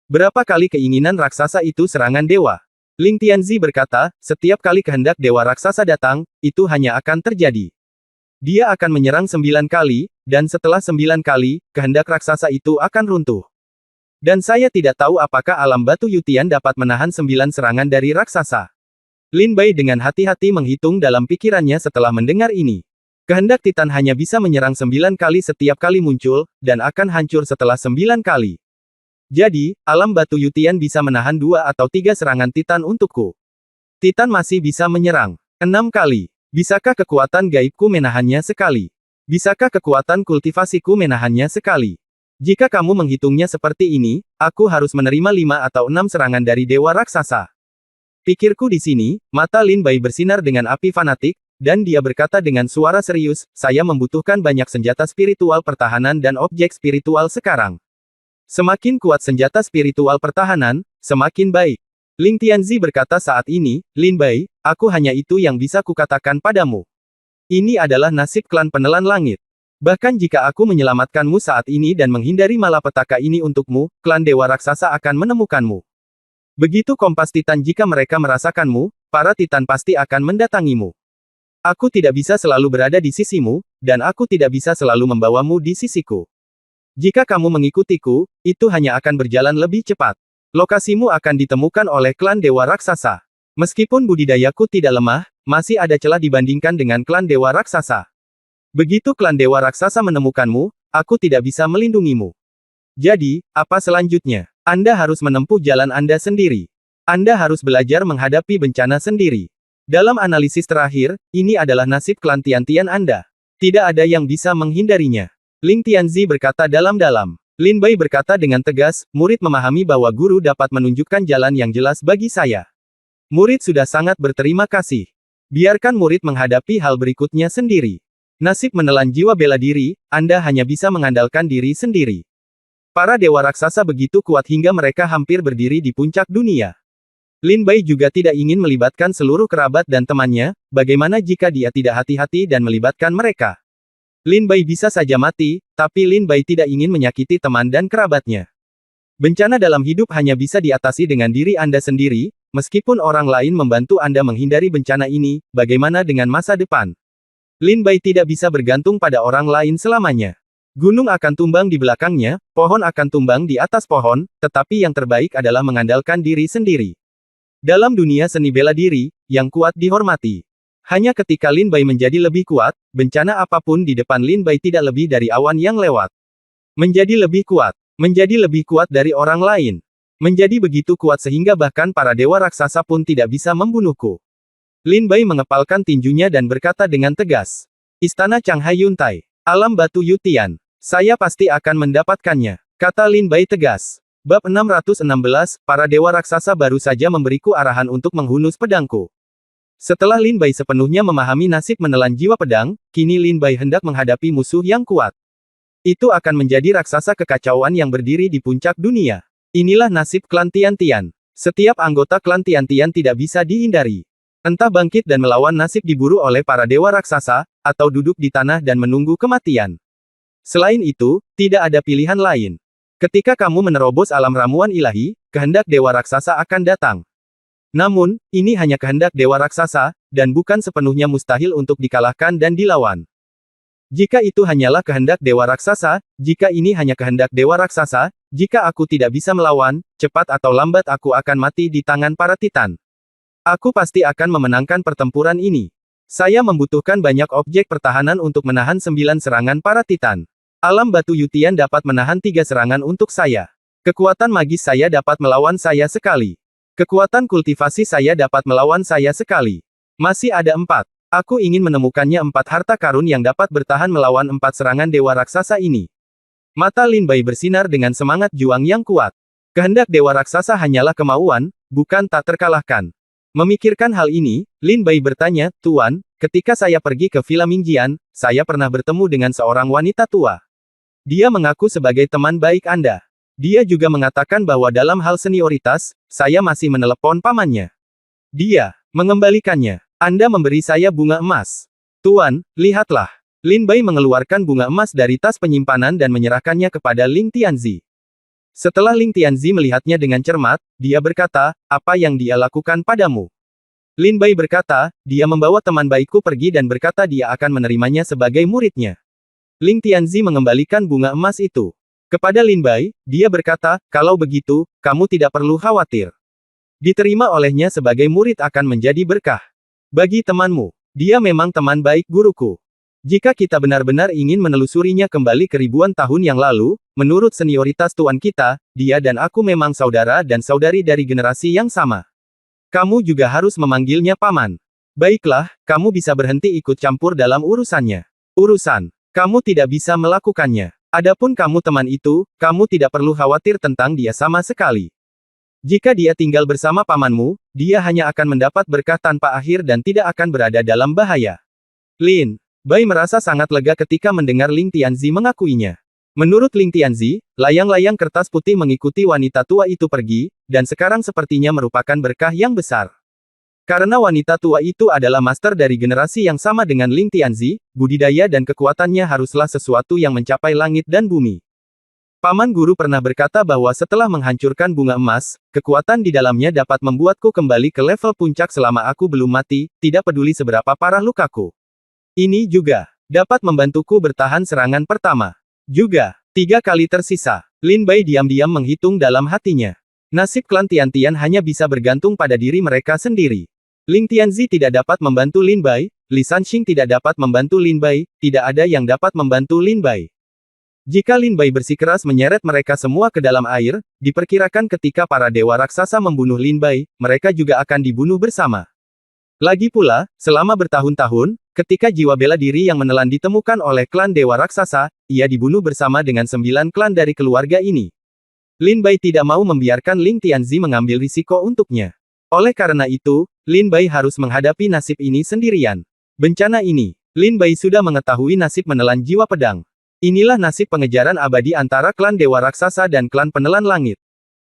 Berapa kali keinginan raksasa itu serangan dewa? Ling Tianzi berkata, setiap kali kehendak dewa raksasa datang, itu hanya akan terjadi. Dia akan menyerang 9 kali, dan setelah 9 kali, kehendak raksasa itu akan runtuh. Dan saya tidak tahu apakah alam batu Yutian dapat menahan 9 serangan dari raksasa. Lin Bai dengan hati-hati menghitung dalam pikirannya setelah mendengar ini. Kehendak Titan hanya bisa menyerang 9 kali setiap kali muncul, dan akan hancur setelah 9 kali. Jadi, alam batu Yutian bisa menahan 2 atau 3 serangan Titan untukku. Titan masih bisa menyerang 6 kali. Bisakah kekuatan gaibku menahannya sekali? Bisakah kekuatan kultivasiku menahannya sekali? Jika kamu menghitungnya seperti ini, aku harus menerima 5 atau 6 serangan dari dewa raksasa. Pikirku di sini, mata Lin Bai bersinar dengan api fanatik, dan dia berkata dengan suara serius, saya membutuhkan banyak senjata spiritual pertahanan dan objek spiritual sekarang. Semakin kuat senjata spiritual pertahanan, semakin baik. Ling Tianzi berkata saat ini, Lin Bai, aku hanya itu yang bisa kukatakan padamu. Ini adalah nasib klan penelan langit. Bahkan jika aku menyelamatkanmu saat ini dan menghindari malapetaka ini untukmu, klan Dewa Raksasa akan menemukanmu. Begitu kompas Titan jika mereka merasakanmu, para Titan pasti akan mendatangimu. Aku tidak bisa selalu berada di sisimu, dan aku tidak bisa selalu membawamu di sisiku. Jika kamu mengikutiku, itu hanya akan berjalan lebih cepat. Lokasimu akan ditemukan oleh klan Dewa Raksasa. Meskipun budidayaku tidak lemah, masih ada celah dibandingkan dengan klan Dewa Raksasa. Begitu klan Dewa Raksasa menemukanmu, aku tidak bisa melindungimu. Jadi, apa selanjutnya? Anda harus menempuh jalan Anda sendiri. Anda harus belajar menghadapi bencana sendiri. Dalam analisis terakhir, ini adalah nasib klan Tiantian Anda. Tidak ada yang bisa menghindarinya. Ling Tianzi berkata dalam-dalam. Lin Bai berkata dengan tegas, murid memahami bahwa guru dapat menunjukkan jalan yang jelas bagi saya. Murid sudah sangat berterima kasih. Biarkan murid menghadapi hal berikutnya sendiri. Nasib menelan jiwa bela diri, Anda hanya bisa mengandalkan diri sendiri. Para dewa raksasa begitu kuat hingga mereka hampir berdiri di puncak dunia. Lin Bai juga tidak ingin melibatkan seluruh kerabat dan temannya, bagaimana jika dia tidak hati-hati dan melibatkan mereka. Lin Bai bisa saja mati, tapi Lin Bai tidak ingin menyakiti teman dan kerabatnya. Bencana dalam hidup hanya bisa diatasi dengan diri Anda sendiri, meskipun orang lain membantu Anda menghindari bencana ini, bagaimana dengan masa depan? Lin Bai tidak bisa bergantung pada orang lain selamanya. Gunung akan tumbang di belakangnya, pohon akan tumbang di atas pohon, tetapi yang terbaik adalah mengandalkan diri sendiri. Dalam dunia seni bela diri, yang kuat dihormati. Hanya ketika Lin Bai menjadi lebih kuat, bencana apapun di depan Lin Bai tidak lebih dari awan yang lewat. Menjadi lebih kuat dari orang lain. Menjadi begitu kuat sehingga bahkan para dewa raksasa pun tidak bisa membunuhku. Lin Bai mengepalkan tinjunya dan berkata dengan tegas. Istana Changhai Yuntai. Alam batu Yutian. Saya pasti akan mendapatkannya, kata Lin Bai tegas. Bab 616, para dewa raksasa baru saja memberiku arahan untuk menghunus pedangku. Setelah Lin Bai sepenuhnya memahami nasib menelan jiwa pedang, kini Lin Bai hendak menghadapi musuh yang kuat. Itu akan menjadi raksasa kekacauan yang berdiri di puncak dunia. Inilah nasib klan Tiantian. Setiap anggota klan Tiantian tidak bisa dihindari. Entah bangkit dan melawan nasib diburu oleh para dewa raksasa, atau duduk di tanah dan menunggu kematian. Selain itu, tidak ada pilihan lain. Ketika kamu menerobos alam ramuan ilahi, kehendak dewa raksasa akan datang. Namun, ini hanya kehendak dewa raksasa, dan bukan sepenuhnya mustahil untuk dikalahkan dan dilawan. Jika itu hanyalah kehendak dewa raksasa, jika ini hanya kehendak dewa raksasa, jika aku tidak bisa melawan, cepat atau lambat aku akan mati di tangan para Titan. Aku pasti akan memenangkan pertempuran ini. Saya membutuhkan banyak objek pertahanan untuk menahan 9 serangan para Titan. Alam batu Yutian dapat menahan 3 serangan untuk saya. Kekuatan magis saya dapat melawan saya sekali. Kekuatan kultivasi saya dapat melawan saya sekali. Masih ada 4. Aku ingin menemukannya 4 harta karun yang dapat bertahan melawan 4 serangan dewa raksasa ini. Mata Lin Bai bersinar dengan semangat juang yang kuat. Kehendak dewa raksasa hanyalah kemauan, bukan tak terkalahkan. Memikirkan hal ini, Lin Bai bertanya, Tuan, ketika saya pergi ke Villa Mingjian, saya pernah bertemu dengan seorang wanita tua. Dia mengaku sebagai teman baik Anda. Dia juga mengatakan bahwa dalam hal senioritas, saya masih menelepon pamannya. Dia mengembalikannya. Anda memberi saya bunga emas. Tuan, lihatlah. Lin Bai mengeluarkan bunga emas dari tas penyimpanan dan menyerahkannya kepada Ling Tianzi. Setelah Ling Tianzi melihatnya dengan cermat, dia berkata, apa yang dia lakukan padamu? Lin Bai berkata, dia membawa teman baikku pergi dan berkata dia akan menerimanya sebagai muridnya. Ling Tianzi mengembalikan bunga emas itu kepada Lin Bai, dia berkata, kalau begitu, kamu tidak perlu khawatir. Diterima olehnya sebagai murid akan menjadi berkah. Bagi temanmu, dia memang teman baik guruku. Jika kita benar-benar ingin menelusurinya kembali ke ribuan tahun yang lalu, menurut senioritas tuan kita, dia dan aku memang saudara dan saudari dari generasi yang sama. Kamu juga harus memanggilnya paman. Baiklah, kamu bisa berhenti ikut campur dalam urusannya. Urusan. Kamu tidak bisa melakukannya. Adapun kamu teman itu, kamu tidak perlu khawatir tentang dia sama sekali. Jika dia tinggal bersama pamanmu, dia hanya akan mendapat berkah tanpa akhir dan tidak akan berada dalam bahaya. Lin Bai merasa sangat lega ketika mendengar Ling Tianzi mengakuinya. Menurut Ling Tianzi, layang-layang kertas putih mengikuti wanita tua itu pergi, dan sekarang sepertinya merupakan berkah yang besar. Karena wanita tua itu adalah master dari generasi yang sama dengan Ling Tianzi, budidaya dan kekuatannya haruslah sesuatu yang mencapai langit dan bumi. Paman Guru pernah berkata bahwa setelah menghancurkan bunga emas, kekuatan di dalamnya dapat membuatku kembali ke level puncak selama aku belum mati, tidak peduli seberapa parah lukaku. Ini juga dapat membantuku bertahan serangan pertama. Juga, 3 kali tersisa. Lin Bai diam-diam menghitung dalam hatinya. Nasib klan Tian-Tian hanya bisa bergantung pada diri mereka sendiri. Ling Tianzi tidak dapat membantu Lin Bai, Li Sanxing tidak dapat membantu Lin Bai, tidak ada yang dapat membantu Lin Bai. Jika Lin Bai bersikeras menyeret mereka semua ke dalam air, diperkirakan ketika para dewa raksasa membunuh Lin Bai, mereka juga akan dibunuh bersama. Lagi pula, selama bertahun-tahun, ketika jiwa bela diri yang menelan ditemukan oleh klan dewa raksasa, ia dibunuh bersama dengan 9 klan dari keluarga ini. Lin Bai tidak mau membiarkan Ling Tianzi mengambil risiko untuknya. Oleh karena itu, Lin Bai harus menghadapi nasib ini sendirian. Bencana ini, Lin Bai sudah mengetahui nasib menelan jiwa pedang. Inilah nasib pengejaran abadi antara klan dewa raksasa dan klan penelan langit.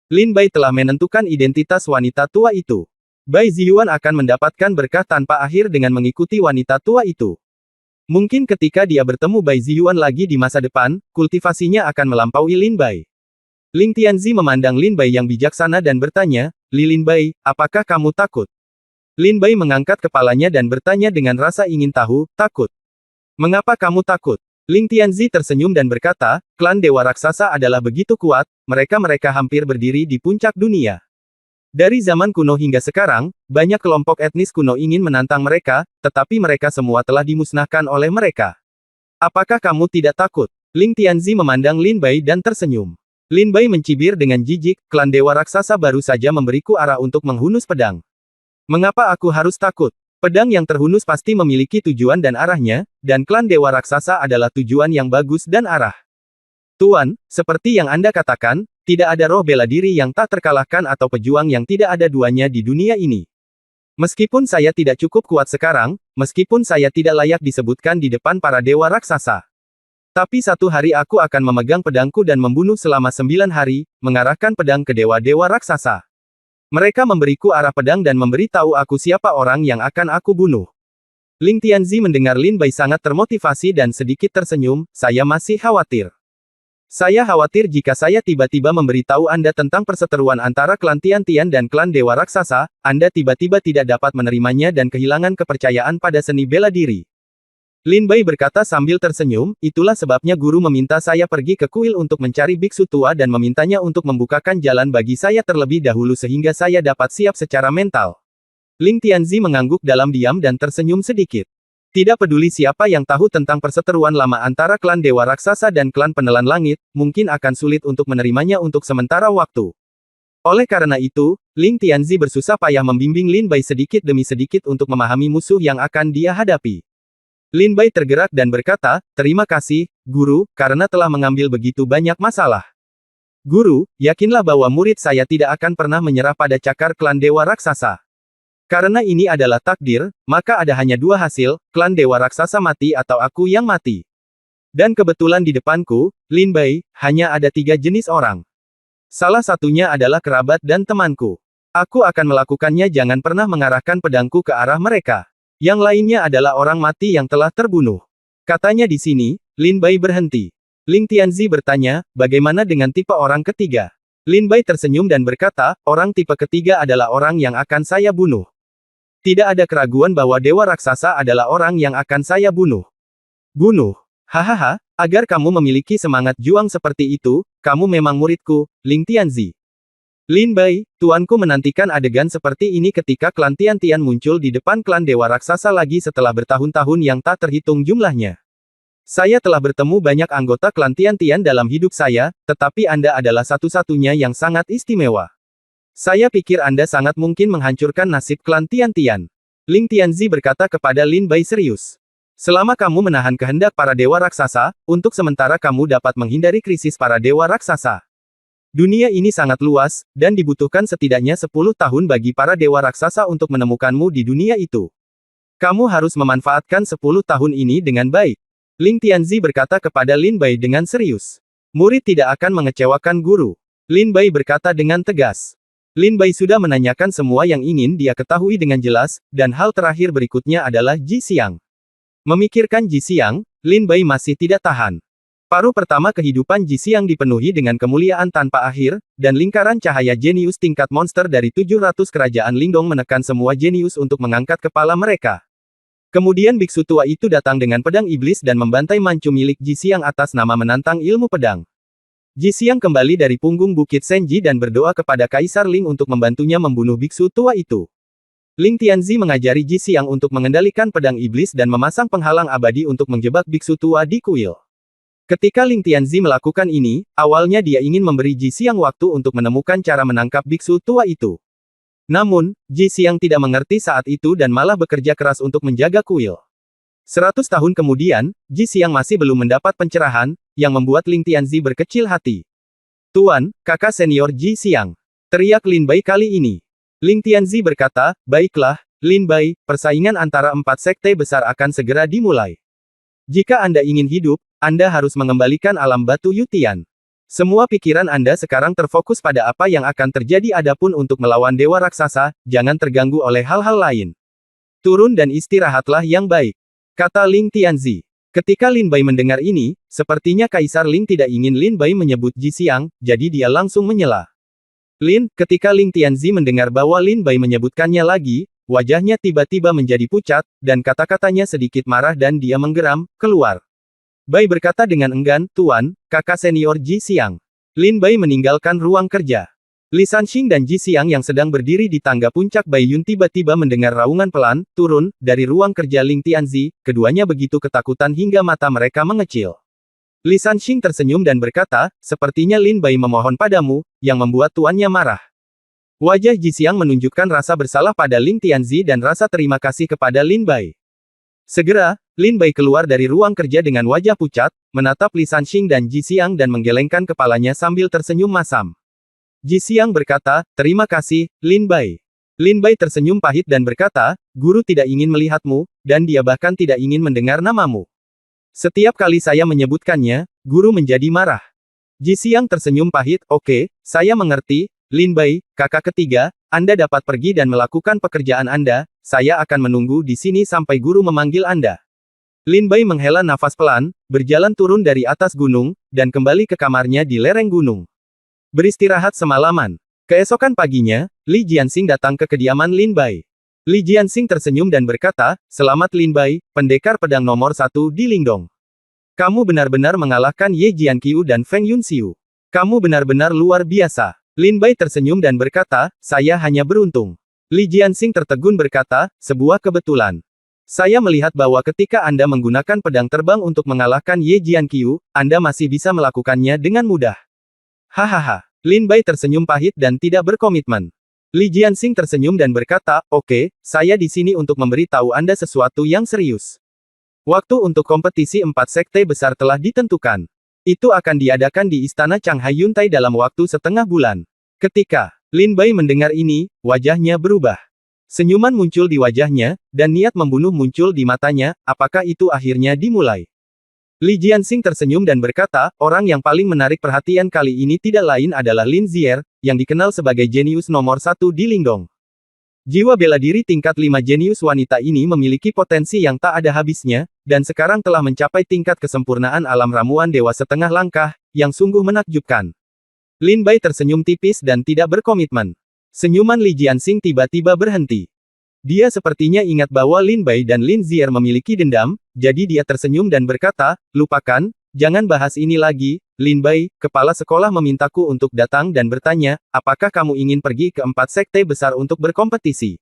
Lin Bai telah menentukan identitas wanita tua itu. Bai Ziyuan akan mendapatkan berkah tanpa akhir dengan mengikuti wanita tua itu. Mungkin ketika dia bertemu Bai Ziyuan lagi di masa depan, kultivasinya akan melampaui Lin Bai. Ling Tianzi memandang Lin Bai yang bijaksana dan bertanya, Lin Bai, apakah kamu takut? Lin Bai mengangkat kepalanya dan bertanya dengan rasa ingin tahu, takut. Mengapa kamu takut? Ling Tianzi tersenyum dan berkata, klan dewa raksasa adalah begitu kuat, mereka hampir berdiri di puncak dunia. Dari zaman kuno hingga sekarang, banyak kelompok etnis kuno ingin menantang mereka, tetapi mereka semua telah dimusnahkan oleh mereka. Apakah kamu tidak takut? Ling Tianzi memandang Lin Bai dan tersenyum. Lin Bai mencibir dengan jijik, klan dewa raksasa baru saja memberiku arah untuk menghunus pedang. Mengapa aku harus takut? Pedang yang terhunus pasti memiliki tujuan dan arahnya, dan klan dewa raksasa adalah tujuan yang bagus dan arah. Tuan, seperti yang Anda katakan, tidak ada roh bela diri yang tak terkalahkan atau pejuang yang tidak ada duanya di dunia ini. Meskipun saya tidak cukup kuat sekarang, meskipun saya tidak layak disebutkan di depan para dewa raksasa. Tapi satu hari aku akan memegang pedangku dan membunuh selama 9 hari, mengarahkan pedang ke dewa-dewa raksasa. Mereka memberiku arah pedang dan memberitahu aku siapa orang yang akan aku bunuh. Ling Tianzi mendengar Lin Bai sangat termotivasi dan sedikit tersenyum, saya masih khawatir. Saya khawatir jika saya tiba-tiba memberitahu Anda tentang perseteruan antara klan Tian-Tian dan klan Dewa Raksasa, Anda tiba-tiba tidak dapat menerimanya dan kehilangan kepercayaan pada seni bela diri. Lin Bai berkata sambil tersenyum, itulah sebabnya guru meminta saya pergi ke kuil untuk mencari biksu tua dan memintanya untuk membukakan jalan bagi saya terlebih dahulu sehingga saya dapat siap secara mental. Ling Tianzi mengangguk dalam diam dan tersenyum sedikit. Tidak peduli siapa yang tahu tentang perseteruan lama antara klan Dewa Raksasa dan klan Penelan Langit, mungkin akan sulit untuk menerimanya untuk sementara waktu. Oleh karena itu, Ling Tianzi bersusah payah membimbing Lin Bai sedikit demi sedikit untuk memahami musuh yang akan dia hadapi. Lin Bai tergerak dan berkata, terima kasih, Guru, karena telah mengambil begitu banyak masalah. Guru, yakinlah bahwa murid saya tidak akan pernah menyerah pada cakar klan Dewa Raksasa. Karena ini adalah takdir, maka ada hanya 2 hasil, klan Dewa Raksasa mati atau aku yang mati. Dan kebetulan di depanku, Lin Bai, hanya ada 3 jenis orang. Salah satunya adalah kerabat dan temanku. Aku akan melakukannya, jangan pernah mengarahkan pedangku ke arah mereka. Yang lainnya adalah orang mati yang telah terbunuh. Katanya di sini, Lin Bai berhenti. Ling Tianzi bertanya, bagaimana dengan tipe orang ketiga? Lin Bai tersenyum dan berkata, orang tipe ketiga adalah orang yang akan saya bunuh. Tidak ada keraguan bahwa Dewa Raksasa adalah orang yang akan saya bunuh. Bunuh. Hahaha, agar kamu memiliki semangat juang seperti itu, kamu memang muridku, Ling Tianzi. Lin Bai, tuanku menantikan adegan seperti ini ketika klan Tian-Tian muncul di depan klan Dewa Raksasa lagi setelah bertahun-tahun yang tak terhitung jumlahnya. Saya telah bertemu banyak anggota klan Tian-Tian dalam hidup saya, tetapi Anda adalah satu-satunya yang sangat istimewa. Saya pikir Anda sangat mungkin menghancurkan nasib klan Tian-Tian. Ling Tianzi berkata kepada Lin Bai serius. Selama kamu menahan kehendak para Dewa Raksasa, untuk sementara kamu dapat menghindari krisis para Dewa Raksasa. Dunia ini sangat luas, dan dibutuhkan setidaknya 10 tahun bagi para dewa raksasa untuk menemukanmu di dunia itu. Kamu harus memanfaatkan 10 tahun ini dengan baik. Ling Tianzi berkata kepada Lin Bai dengan serius. Murid tidak akan mengecewakan guru. Lin Bai berkata dengan tegas. Lin Bai sudah menanyakan semua yang ingin dia ketahui dengan jelas, dan hal terakhir berikutnya adalah Ji Xiang. Memikirkan Ji Xiang, Lin Bai masih tidak tahan. Paruh pertama kehidupan Ji Xiang dipenuhi dengan kemuliaan tanpa akhir, dan lingkaran cahaya jenius tingkat monster dari 700 kerajaan Lingdong menekan semua jenius untuk mengangkat kepala mereka. Kemudian biksu tua itu datang dengan pedang iblis dan membantai mancu milik Ji Xiang atas nama menantang ilmu pedang. Ji Xiang kembali dari punggung Bukit Senji dan berdoa kepada Kaisar Ling untuk membantunya membunuh biksu tua itu. Ling Tianzi mengajari Ji Xiang untuk mengendalikan pedang iblis dan memasang penghalang abadi untuk menjebak biksu tua di kuil. Ketika Ling Tianzi melakukan ini, awalnya dia ingin memberi Ji Xiang waktu untuk menemukan cara menangkap biksu tua itu. Namun, Ji Xiang tidak mengerti saat itu dan malah bekerja keras untuk menjaga kuil. 100 tahun kemudian, Ji Xiang masih belum mendapat pencerahan, yang membuat Ling Tianzi berkecil hati. "Tuan, kakak senior Ji Xiang," teriak Lin Bai kali ini. Ling Tianzi berkata, "Baiklah, Lin Bai, persaingan antara 4 sekte besar akan segera dimulai. Jika Anda ingin hidup, Anda harus mengembalikan alam batu Yutian. Semua pikiran Anda sekarang terfokus pada apa yang akan terjadi adapun untuk melawan dewa raksasa, jangan terganggu oleh hal-hal lain. Turun dan istirahatlah yang baik," kata Ling Tianzi. Ketika Lin Bai mendengar ini, sepertinya Kaisar Ling tidak ingin Lin Bai menyebut Ji Xiang, jadi dia langsung menyela. Ketika Ling Tianzi mendengar bahwa Lin Bai menyebutkannya lagi, wajahnya tiba-tiba menjadi pucat, dan kata-katanya sedikit marah dan dia menggeram, "Keluar." Bai berkata dengan enggan, "Tuan, kakak senior Ji Xiang." Lin Bai meninggalkan ruang kerja. Li Sanxing dan Ji Xiang yang sedang berdiri di tangga puncak Baiyun tiba-tiba mendengar raungan pelan, turun, dari ruang kerja Ling Tianzi, keduanya begitu ketakutan hingga mata mereka mengecil. Li Sanxing tersenyum dan berkata, "Sepertinya Lin Bai memohon padamu, yang membuat tuannya marah." Wajah Ji Xiang menunjukkan rasa bersalah pada Ling Tianzi dan rasa terima kasih kepada Lin Bai. Segera, Lin Bai keluar dari ruang kerja dengan wajah pucat, menatap Li Sanxing dan Ji Xiang dan menggelengkan kepalanya sambil tersenyum masam. Ji Xiang berkata, "Terima kasih, Lin Bai." Lin Bai tersenyum pahit dan berkata, "Guru tidak ingin melihatmu, dan dia bahkan tidak ingin mendengar namamu. Setiap kali saya menyebutkannya, guru menjadi marah." Ji Xiang tersenyum pahit, "Oke, saya mengerti, Lin Bai, kakak ketiga, Anda dapat pergi dan melakukan pekerjaan Anda, saya akan menunggu di sini sampai guru memanggil Anda." Lin Bai menghela nafas pelan, berjalan turun dari atas gunung, dan kembali ke kamarnya di lereng gunung. Beristirahat semalaman. Keesokan paginya, Li Jianxing datang ke kediaman Lin Bai. Li Jianxing tersenyum dan berkata, "Selamat Lin Bai, pendekar pedang nomor 1 di Lingdong. Kamu benar-benar mengalahkan Ye Jianqiu dan Feng Yunxiu. Kamu benar-benar luar biasa." Lin Bai tersenyum dan berkata, "Saya hanya beruntung." Li Jianxing tertegun berkata, "Sebuah kebetulan. Saya melihat bahwa ketika Anda menggunakan pedang terbang untuk mengalahkan Ye Jianqiu, Anda masih bisa melakukannya dengan mudah." Hahaha. Lin Bai tersenyum pahit dan tidak berkomitmen. Li Jianxing tersenyum dan berkata, "Oke, saya di sini untuk memberitahu Anda sesuatu yang serius. Waktu untuk kompetisi 4 sekte besar telah ditentukan. Itu akan diadakan di Istana Changhai Yuntai dalam waktu setengah bulan." Ketika Lin Bai mendengar ini, wajahnya berubah. Senyuman muncul di wajahnya, dan niat membunuh muncul di matanya. Apakah itu akhirnya dimulai? Li Jianxing tersenyum dan berkata, "Orang yang paling menarik perhatian kali ini tidak lain adalah Lin Zier, yang dikenal sebagai jenius nomor 1 di Lingdong. Jiwa bela diri tingkat 5 jenius wanita ini memiliki potensi yang tak ada habisnya, dan sekarang telah mencapai tingkat kesempurnaan alam ramuan dewa setengah langkah, yang sungguh menakjubkan." Lin Bai tersenyum tipis dan tidak berkomitmen. Senyuman Li Jianxing tiba-tiba berhenti. Dia sepertinya ingat bahwa Lin Bai dan Lin Zier memiliki dendam, jadi dia tersenyum dan berkata, "Lupakan, jangan bahas ini lagi, Lin Bai, kepala sekolah memintaku untuk datang dan bertanya, apakah kamu ingin pergi ke 4 sekte besar untuk berkompetisi?"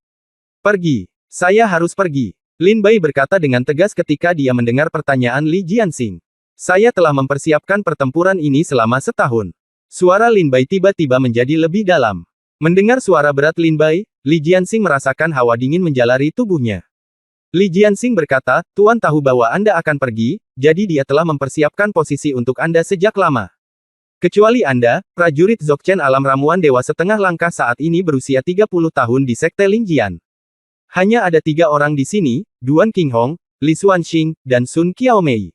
"Pergi. Saya harus pergi," Lin Bai berkata dengan tegas ketika dia mendengar pertanyaan Li Jianxing. "Saya telah mempersiapkan pertempuran ini selama setahun." Suara Lin Bai tiba-tiba menjadi lebih dalam. Mendengar suara berat Lin Bai, Li Jianxing merasakan hawa dingin menjalari tubuhnya. Li Jianxing berkata, "Tuan tahu bahwa Anda akan pergi, jadi dia telah mempersiapkan posisi untuk Anda sejak lama. Kecuali Anda, prajurit Dzogchen alam ramuan dewa setengah langkah saat ini berusia 30 tahun di Sekte Lingjian. Hanya ada 3 orang di sini, Duan Qinghong, Li Xuanxing, dan Sun Qiaomei.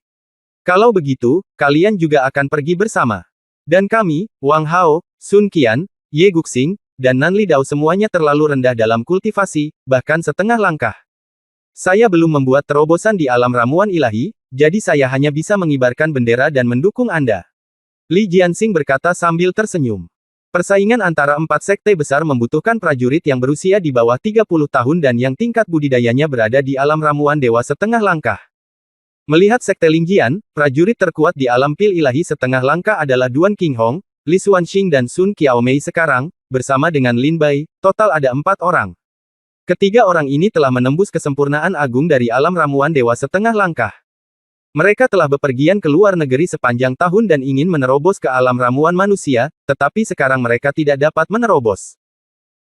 Kalau begitu, kalian juga akan pergi bersama. Dan kami, Wang Hao, Sun Qian, Ye Guxing, dan Nanli Dao semuanya terlalu rendah dalam kultivasi, bahkan setengah langkah. Saya belum membuat terobosan di alam ramuan ilahi, jadi saya hanya bisa mengibarkan bendera dan mendukung Anda. Li Jianxing berkata sambil tersenyum. Persaingan antara 4 sekte besar membutuhkan prajurit yang berusia di bawah 30 tahun dan yang tingkat budidayanya berada di alam ramuan dewa setengah langkah. Melihat sekte Lingjian, prajurit terkuat di alam pil ilahi setengah langkah adalah Duan Qinghong, Li Xuanxing dan Sun Qiaomei sekarang, bersama dengan Lin Bai, total ada 4 orang. Ketiga orang ini telah menembus kesempurnaan agung dari alam ramuan dewa setengah langkah. Mereka telah bepergian ke luar negeri sepanjang tahun dan ingin menerobos ke alam ramuan manusia, tetapi sekarang mereka tidak dapat menerobos.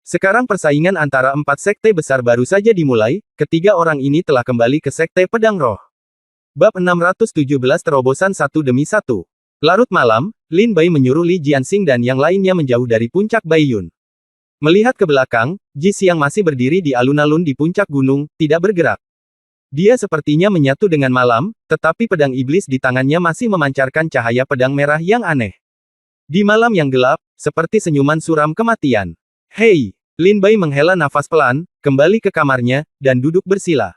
Sekarang persaingan antara 4 sekte besar baru saja dimulai, ketiga orang ini telah kembali ke sekte pedang roh. Bab 617 Terobosan satu demi satu. Larut malam, Lin Bai menyuruh Li Jianxing dan yang lainnya menjauh dari puncak Baiyun. Melihat ke belakang, Ji Xiang masih berdiri di alun-alun di puncak gunung, tidak bergerak. Dia sepertinya menyatu dengan malam, tetapi pedang iblis di tangannya masih memancarkan cahaya pedang merah yang aneh. Di malam yang gelap, seperti senyuman suram kematian. Hei! Lin Bai menghela nafas pelan, kembali ke kamarnya, dan duduk bersila.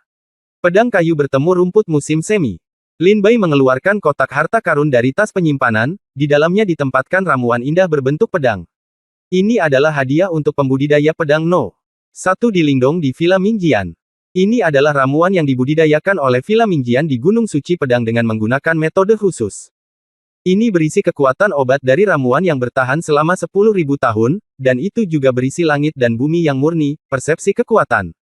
Pedang kayu bertemu rumput musim semi. Lin Bai mengeluarkan kotak harta karun dari tas penyimpanan, di dalamnya ditempatkan ramuan indah berbentuk pedang. Ini adalah hadiah untuk pembudidaya pedang No. 1 di Lingdong di Villa Mingjian. Ini adalah ramuan yang dibudidayakan oleh Villa Mingjian di Gunung Suci Pedang dengan menggunakan metode khusus. Ini berisi kekuatan obat dari ramuan yang bertahan selama 10.000 tahun, dan itu juga berisi langit dan bumi yang murni, persepsi kekuatan.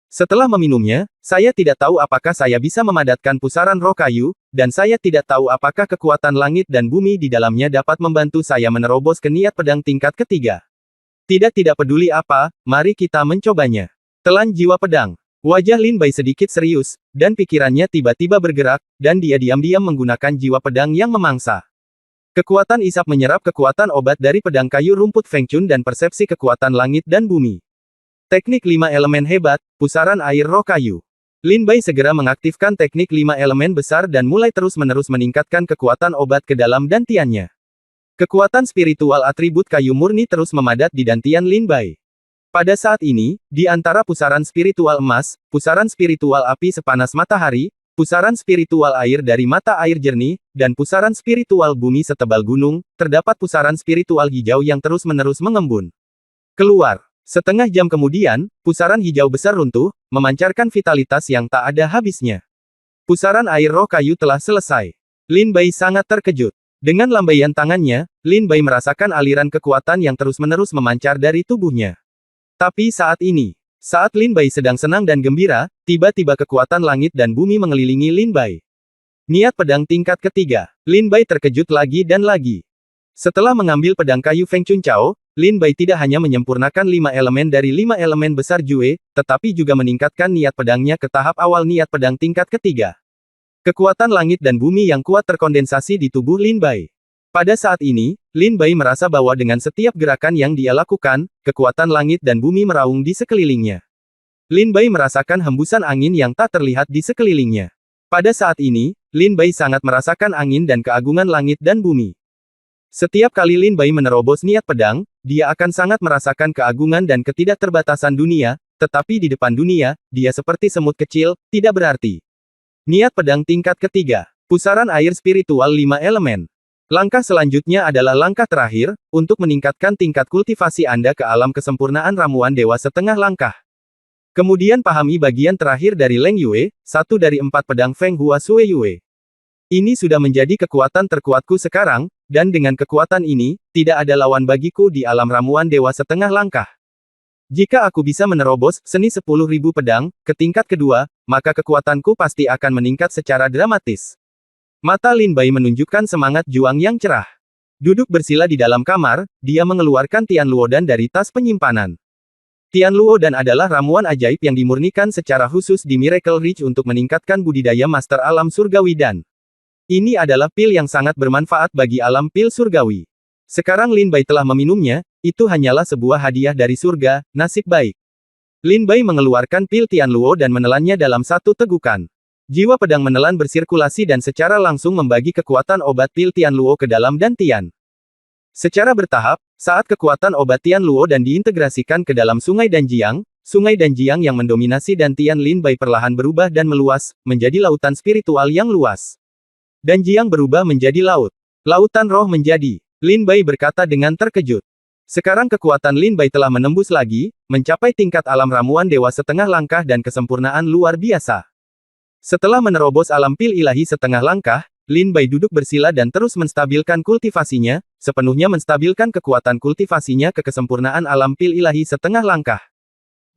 Setelah meminumnya, saya tidak tahu apakah saya bisa memadatkan pusaran roh kayu, dan saya tidak tahu apakah kekuatan langit dan bumi di dalamnya dapat membantu saya menerobos ke niat pedang tingkat ketiga. Tidak peduli apa, mari kita mencobanya. Telan jiwa pedang. Wajah Lin Bai sedikit serius, dan pikirannya tiba-tiba bergerak, dan dia diam-diam menggunakan jiwa pedang yang memangsa. Kekuatan isap menyerap kekuatan obat dari pedang kayu rumput Feng Chun dan persepsi kekuatan langit dan bumi. Teknik 5 elemen hebat, pusaran air roh kayu. Lin Bai segera mengaktifkan teknik 5 elemen besar dan mulai terus-menerus meningkatkan kekuatan obat ke dalam dantiannya. Kekuatan spiritual atribut kayu murni terus memadat di dantian Lin Bai. Pada saat ini, di antara pusaran spiritual emas, pusaran spiritual api sepanas matahari, pusaran spiritual air dari mata air jernih, dan pusaran spiritual bumi setebal gunung, terdapat pusaran spiritual hijau yang terus-menerus mengembun. Keluar. Setengah jam kemudian, pusaran hijau besar runtuh, memancarkan vitalitas yang tak ada habisnya. Pusaran air roh kayu telah selesai. Lin Bai sangat terkejut. Dengan lambaian tangannya, Lin Bai merasakan aliran kekuatan yang terus-menerus memancar dari tubuhnya. Tapi saat ini, saat Lin Bai sedang senang dan gembira, tiba-tiba kekuatan langit dan bumi mengelilingi Lin Bai. Niat pedang tingkat ketiga. Lin Bai terkejut lagi dan lagi. Setelah mengambil pedang kayu Feng Chun Chao, Lin Bai tidak hanya menyempurnakan 5 elemen dari 5 elemen besar Jue, tetapi juga meningkatkan niat pedangnya ke tahap awal niat pedang tingkat ketiga. Kekuatan langit dan bumi yang kuat terkondensasi di tubuh Lin Bai. Pada saat ini, Lin Bai merasa bahwa dengan setiap gerakan yang dia lakukan, kekuatan langit dan bumi meraung di sekelilingnya. Lin Bai merasakan hembusan angin yang tak terlihat di sekelilingnya. Pada saat ini, Lin Bai sangat merasakan angin dan keagungan langit dan bumi. Setiap kali Lin Bai menerobos niat pedang, dia akan sangat merasakan keagungan dan ketidakterbatasan dunia, tetapi di depan dunia, dia seperti semut kecil, tidak berarti. Niat pedang tingkat ketiga. Pusaran air spiritual 5 elemen. Langkah selanjutnya adalah langkah terakhir, untuk meningkatkan tingkat kultivasi Anda ke alam kesempurnaan ramuan dewa setengah langkah. Kemudian pahami bagian terakhir dari Leng Yue, 1 dari 4 pedang Feng Hua Sue Yue. Ini sudah menjadi kekuatan terkuatku sekarang, dan dengan kekuatan ini, tidak ada lawan bagiku di alam ramuan dewa setengah langkah. Jika aku bisa menerobos seni 10.000 pedang ke tingkat kedua, maka kekuatanku pasti akan meningkat secara dramatis. Mata Lin Bai menunjukkan semangat juang yang cerah. Duduk bersila di dalam kamar, dia mengeluarkan Tian Luodan dari tas penyimpanan. Tian Luodan adalah ramuan ajaib yang dimurnikan secara khusus di Miracle Ridge untuk meningkatkan budidaya master alam surgawi dan ini adalah pil yang sangat bermanfaat bagi alam pil surgawi. Sekarang Lin Bai telah meminumnya, itu hanyalah sebuah hadiah dari surga, nasib baik. Lin Bai mengeluarkan pil Tian Luo dan menelannya dalam satu tegukan. Jiwa pedang menelan bersirkulasi dan secara langsung membagi kekuatan obat pil Tianluo ke dalam dan Tian. Secara bertahap, saat kekuatan obat Tianluo dan diintegrasikan ke dalam Sungai Danjiang yang mendominasi dan Tian Lin Bai perlahan berubah dan meluas, menjadi lautan spiritual yang luas. Danjiang berubah menjadi laut. Lautan roh menjadi. Lin Bai berkata dengan terkejut. Sekarang kekuatan Lin Bai telah menembus lagi, mencapai tingkat alam ramuan dewa setengah langkah dan kesempurnaan luar biasa. Setelah menerobos alam pil ilahi setengah langkah, Lin Bai duduk bersila dan terus menstabilkan kultivasinya, sepenuhnya menstabilkan kekuatan kultivasinya ke kesempurnaan alam pil ilahi setengah langkah.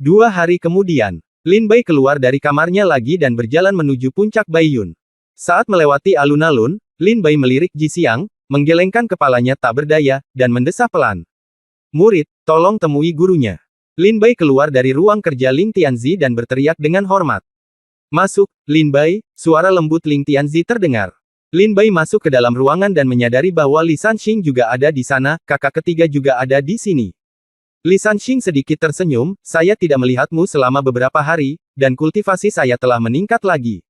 2 hari kemudian, Lin Bai keluar dari kamarnya lagi dan berjalan menuju puncak Baiyun. Saat melewati alun-alun, Lin Bai melirik Ji Xiang, menggelengkan kepalanya tak berdaya, dan mendesah pelan. Murid, tolong temui gurunya. Lin Bai keluar dari ruang kerja Ling Tianzi dan berteriak dengan hormat. Masuk, Lin Bai, suara lembut Ling Tianzi terdengar. Lin Bai masuk ke dalam ruangan dan menyadari bahwa Li Sanxing juga ada di sana, kakak ketiga juga ada di sini. Li Sanxing sedikit tersenyum, saya tidak melihatmu selama beberapa hari, dan kultivasi saya telah meningkat lagi.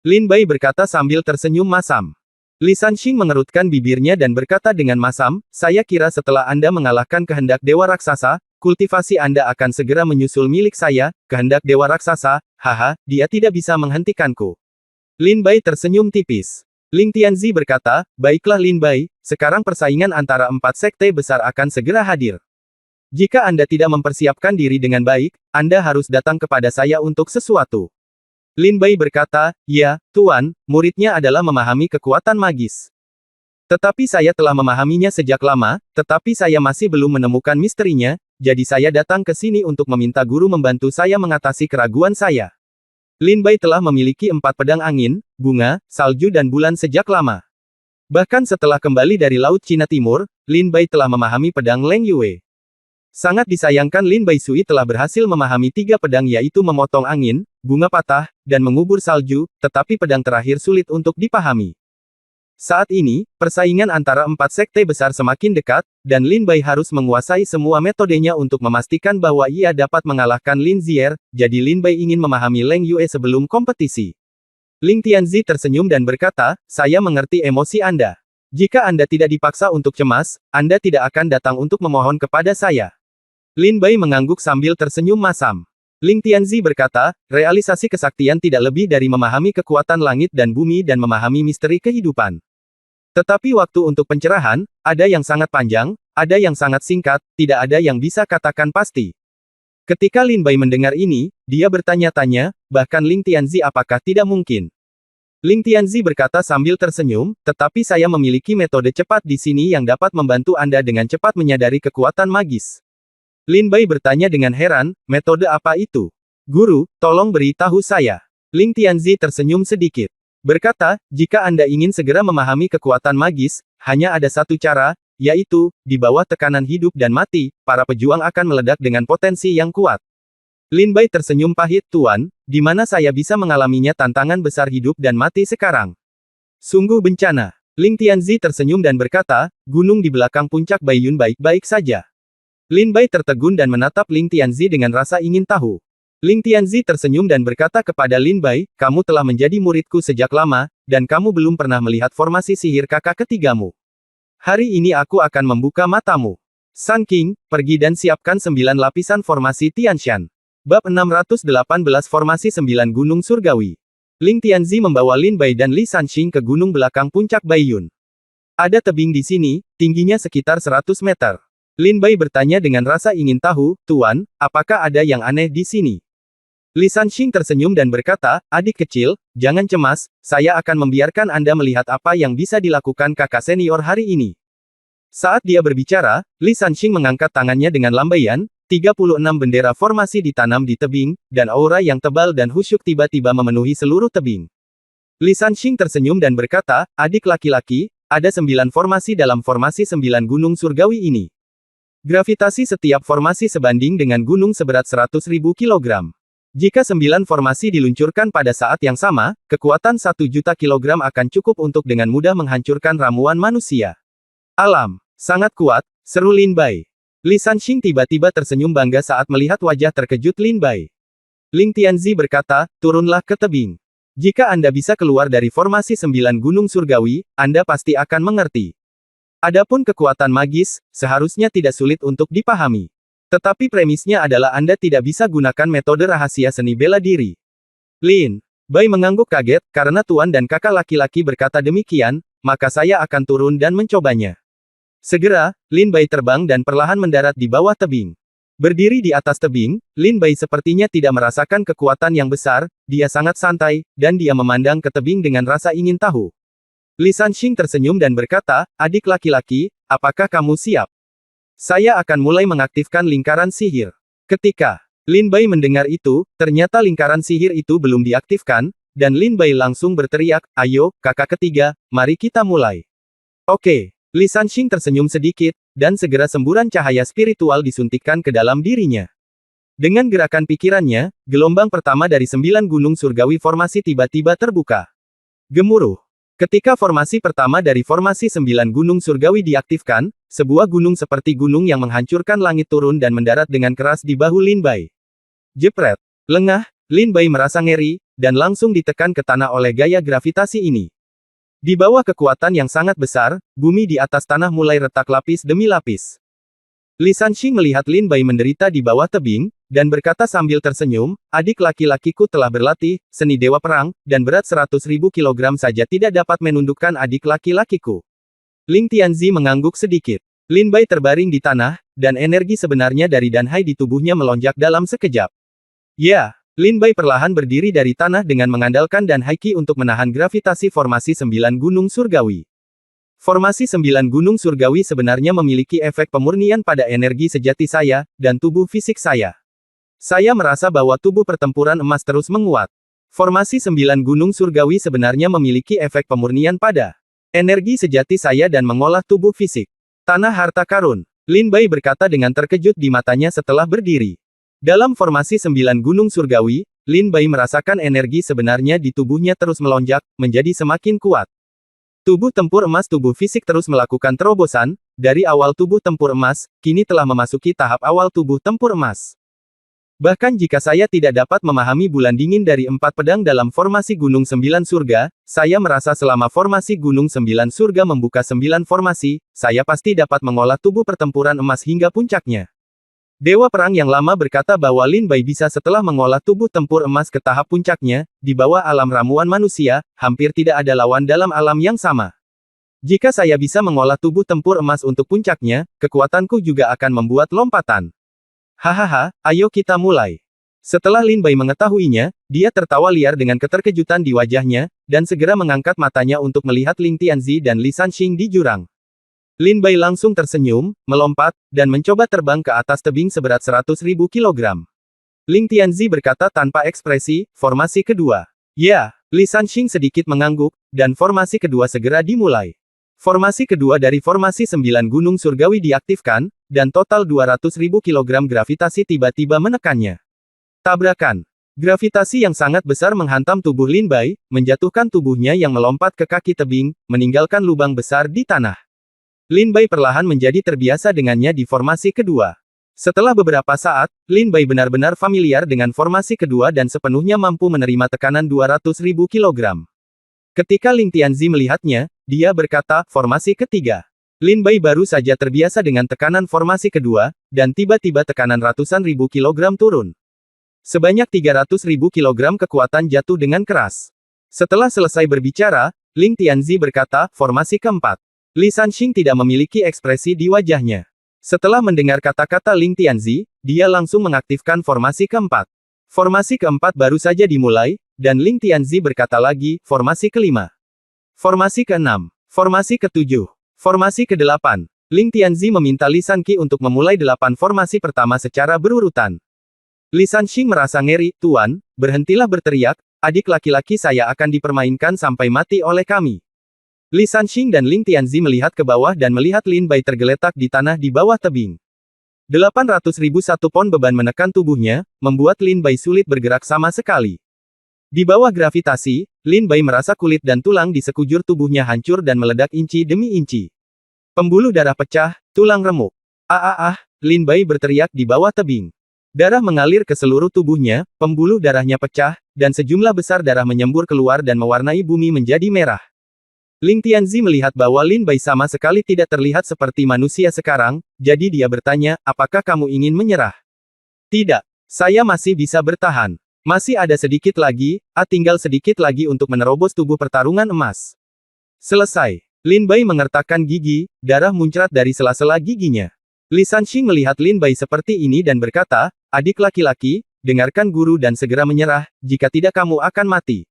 Lin Bai berkata sambil tersenyum masam. Li Sanxing mengerutkan bibirnya dan berkata dengan masam, saya kira setelah Anda mengalahkan kehendak Dewa Raksasa, kultivasi Anda akan segera menyusul milik saya, kehendak Dewa Raksasa, haha, dia tidak bisa menghentikanku. Lin Bai tersenyum tipis. Ling Tianzi berkata, baiklah Lin Bai, sekarang persaingan antara 4 sekte besar akan segera hadir. Jika Anda tidak mempersiapkan diri dengan baik, Anda harus datang kepada saya untuk sesuatu. Lin Bai berkata, ya, Tuan, muridnya adalah memahami kekuatan magis. Tetapi saya telah memahaminya sejak lama, tetapi saya masih belum menemukan misterinya, jadi saya datang ke sini untuk meminta guru membantu saya mengatasi keraguan saya. Lin Bai telah memiliki 4 pedang angin, bunga, salju dan bulan sejak lama. Bahkan setelah kembali dari Laut Cina Timur, Lin Bai telah memahami pedang Leng Yue. Sangat disayangkan Lin Bai Sui telah berhasil memahami 3 pedang yaitu memotong angin, bunga patah, dan mengubur salju, tetapi pedang terakhir sulit untuk dipahami. Saat ini, persaingan antara 4 sekte besar semakin dekat, dan Lin Bai harus menguasai semua metodenya untuk memastikan bahwa ia dapat mengalahkan Lin Zier, jadi Lin Bai ingin memahami Leng Yue sebelum kompetisi. Ling Tianzi tersenyum dan berkata, saya mengerti emosi Anda. Jika Anda tidak dipaksa untuk cemas, Anda tidak akan datang untuk memohon kepada saya. Lin Bai mengangguk sambil tersenyum masam. Ling Tianzi berkata, realisasi kesaktian tidak lebih dari memahami kekuatan langit dan bumi dan memahami misteri kehidupan. Tetapi waktu untuk pencerahan, ada yang sangat panjang, ada yang sangat singkat, tidak ada yang bisa katakan pasti. Ketika Lin Bai mendengar ini, dia bertanya-tanya, bahkan Ling Tianzi apakah tidak mungkin. Ling Tianzi berkata sambil tersenyum, tetapi saya memiliki metode cepat di sini yang dapat membantu Anda dengan cepat menyadari kekuatan magis. Lin Bai bertanya dengan heran, metode apa itu? Guru, tolong beritahu saya. Ling Tianzi tersenyum sedikit. Berkata, jika Anda ingin segera memahami kekuatan magis, hanya ada satu cara, yaitu, di bawah tekanan hidup dan mati, para pejuang akan meledak dengan potensi yang kuat. Lin Bai tersenyum pahit, Tuan, di mana saya bisa mengalaminya tantangan besar hidup dan mati sekarang. Sungguh bencana. Ling Tianzi tersenyum dan berkata, gunung di belakang puncak Baiyun baik-baik saja. Lin Bai tertegun dan menatap Ling Tianzi dengan rasa ingin tahu. Ling Tianzi tersenyum dan berkata kepada Lin Bai, kamu telah menjadi muridku sejak lama, dan kamu belum pernah melihat formasi sihir kakak ketigamu. Hari ini aku akan membuka matamu. Sun King, pergi dan siapkan 9 lapisan formasi Tianshan. Bab 618 Formasi 9 Gunung Surgawi. Ling Tianzi membawa Lin Bai dan Li Sanxing ke gunung belakang puncak Baiyun. Ada tebing di sini, tingginya sekitar 100 meter. Lin Bai bertanya dengan rasa ingin tahu, Tuan, apakah ada yang aneh di sini? Li Sanxing tersenyum dan berkata, adik kecil, jangan cemas, saya akan membiarkan Anda melihat apa yang bisa dilakukan kakak senior hari ini. Saat dia berbicara, Li Sanxing mengangkat tangannya dengan lambaian, 36 bendera formasi ditanam di tebing, dan aura yang tebal dan khusyuk tiba-tiba memenuhi seluruh tebing. Li Sanxing tersenyum dan berkata, adik laki-laki, ada 9 formasi dalam formasi 9 gunung surgawi ini. Gravitasi setiap formasi sebanding dengan gunung seberat 100.000 kg. Jika 9 formasi diluncurkan pada saat yang sama, kekuatan 1 juta kilogram akan cukup untuk dengan mudah menghancurkan ramuan manusia. Alam, sangat kuat, seru Lin Bai. Li Sanxing tiba-tiba tersenyum bangga saat melihat wajah terkejut Lin Bai. Ling Tianzi berkata, turunlah ke tebing. Jika Anda bisa keluar dari formasi 9 gunung surgawi, Anda pasti akan mengerti. Adapun kekuatan magis, seharusnya tidak sulit untuk dipahami. Tetapi premisnya adalah Anda tidak bisa gunakan metode rahasia seni bela diri. Lin Bai mengangguk kaget, karena tuan dan kakak laki-laki berkata demikian, maka saya akan turun dan mencobanya. Segera, Lin Bai terbang dan perlahan mendarat di bawah tebing. Berdiri di atas tebing, Lin Bai sepertinya tidak merasakan kekuatan yang besar, dia sangat santai, dan dia memandang ke tebing dengan rasa ingin tahu. Li Sanxing tersenyum dan berkata, adik laki-laki, apakah kamu siap? Saya akan mulai mengaktifkan lingkaran sihir. Ketika Lin Bai mendengar itu, ternyata lingkaran sihir itu belum diaktifkan, dan Lin Bai langsung berteriak, ayo, kakak ketiga, mari kita mulai. Oke. Li Sanxing tersenyum sedikit, dan segera semburan cahaya spiritual disuntikkan ke dalam dirinya. Dengan gerakan pikirannya, gelombang pertama dari 9 gunung surgawi formasi tiba-tiba terbuka. Gemuruh. Ketika formasi pertama dari formasi 9 gunung surgawi diaktifkan, sebuah gunung seperti gunung yang menghancurkan langit turun dan mendarat dengan keras di bahu Lin Bai. Jepret. Lengah, Lin Bai merasa ngeri, dan langsung ditekan ke tanah oleh gaya gravitasi ini. Di bawah kekuatan yang sangat besar, bumi di atas tanah mulai retak lapis demi lapis. Li Sanxing melihat Lin Bai menderita di bawah tebing, dan berkata sambil tersenyum, adik laki-lakiku telah berlatih, seni dewa perang, dan berat 100.000 kilogram saja tidak dapat menundukkan adik laki-lakiku. Ling Tianzi mengangguk sedikit. Lin Bai terbaring di tanah, dan energi sebenarnya dari Danhai di tubuhnya melonjak dalam sekejap. Ya. Lin Bai perlahan berdiri dari tanah dengan mengandalkan Danhai Qi untuk menahan gravitasi formasi 9 gunung surgawi. Formasi 9 gunung surgawi sebenarnya memiliki efek pemurnian pada energi sejati saya, dan tubuh fisik saya. Saya merasa bahwa tubuh pertempuran emas terus menguat. Formasi 9 gunung surgawi sebenarnya memiliki efek pemurnian pada energi sejati saya dan mengolah tubuh fisik. Tanah harta karun. Lin Bai berkata dengan terkejut di matanya setelah berdiri. Dalam formasi 9 gunung surgawi, Lin Bai merasakan energi sebenarnya di tubuhnya terus melonjak, menjadi semakin kuat. Tubuh tempur emas tubuh fisik terus melakukan terobosan, dari awal tubuh tempur emas, kini telah memasuki tahap awal tubuh tempur emas. Bahkan jika saya tidak dapat memahami bulan dingin dari 4 pedang dalam formasi gunung 9 surga, saya merasa selama formasi gunung 9 surga membuka 9 formasi, saya pasti dapat mengolah tubuh pertempuran emas hingga puncaknya. Dewa Perang yang lama berkata bahwa Lin Bai bisa setelah mengolah tubuh tempur emas ke tahap puncaknya, di bawah alam ramuan manusia, hampir tidak ada lawan dalam alam yang sama. Jika saya bisa mengolah tubuh tempur emas untuk puncaknya, kekuatanku juga akan membuat lompatan. Hahaha, ayo kita mulai. Setelah Lin Bai mengetahuinya, dia tertawa liar dengan keterkejutan di wajahnya, dan segera mengangkat matanya untuk melihat Ling Tianzi dan Li Sanxing di jurang. Lin Bai langsung tersenyum, melompat, dan mencoba terbang ke atas tebing seberat 100.000 kilogram. Ling Tianzi berkata tanpa ekspresi, formasi kedua. Ya, Li Sanxing sedikit mengangguk, dan formasi kedua segera dimulai. Formasi kedua dari formasi 9 gunung surgawi diaktifkan, dan total 200.000 kilogram gravitasi tiba-tiba menekannya. Tabrakan. Gravitasi yang sangat besar menghantam tubuh Lin Bai, menjatuhkan tubuhnya yang melompat ke kaki tebing, meninggalkan lubang besar di tanah. Lin Bai perlahan menjadi terbiasa dengannya di formasi kedua. Setelah beberapa saat, Lin Bai benar-benar familiar dengan formasi kedua dan sepenuhnya mampu menerima tekanan 200.000 kilogram. Ketika Ling Tianzi melihatnya, dia berkata, formasi ketiga. Lin Bai baru saja terbiasa dengan tekanan formasi kedua, dan tiba-tiba tekanan ratusan ribu kilogram turun. Sebanyak 300.000 kilogram kekuatan jatuh dengan keras. Setelah selesai berbicara, Ling Tianzi berkata, formasi keempat. Li Sanxing tidak memiliki ekspresi di wajahnya. Setelah mendengar kata-kata Ling Tianzi, dia langsung mengaktifkan formasi keempat. Formasi keempat baru saja dimulai, dan Ling Tianzi berkata lagi, formasi kelima. Formasi keenam. Formasi ketujuh. Formasi kedelapan. Ling Tianzi meminta Li Sanqi untuk memulai 8 formasi pertama secara berurutan. Li Sanxing merasa ngeri, Tuan, berhentilah berteriak, adik laki-laki saya akan dipermainkan sampai mati oleh kami. Li Sanxing dan Ling Tianzi melihat ke bawah dan melihat Lin Bai tergeletak di tanah di bawah tebing. 800.001 pon beban menekan tubuhnya, membuat Lin Bai sulit bergerak sama sekali. Di bawah gravitasi, Lin Bai merasa kulit dan tulang di sekujur tubuhnya hancur dan meledak inci demi inci. Pembuluh darah pecah, tulang remuk. Lin Bai berteriak di bawah tebing. Darah mengalir ke seluruh tubuhnya, pembuluh darahnya pecah, dan sejumlah besar darah menyembur keluar dan mewarnai bumi menjadi merah. Ling Tianzi melihat bahwa Lin Bai sama sekali tidak terlihat seperti manusia sekarang, jadi dia bertanya, apakah kamu ingin menyerah? Tidak. Saya masih bisa bertahan. Masih ada sedikit lagi, tinggal sedikit lagi untuk menerobos tubuh pertarungan emas. Selesai. Lin Bai mengertakkan gigi, darah muncrat dari sela-sela giginya. Li Sanxing melihat Lin Bai seperti ini dan berkata, adik laki-laki, dengarkan guru dan segera menyerah, jika tidak kamu akan mati.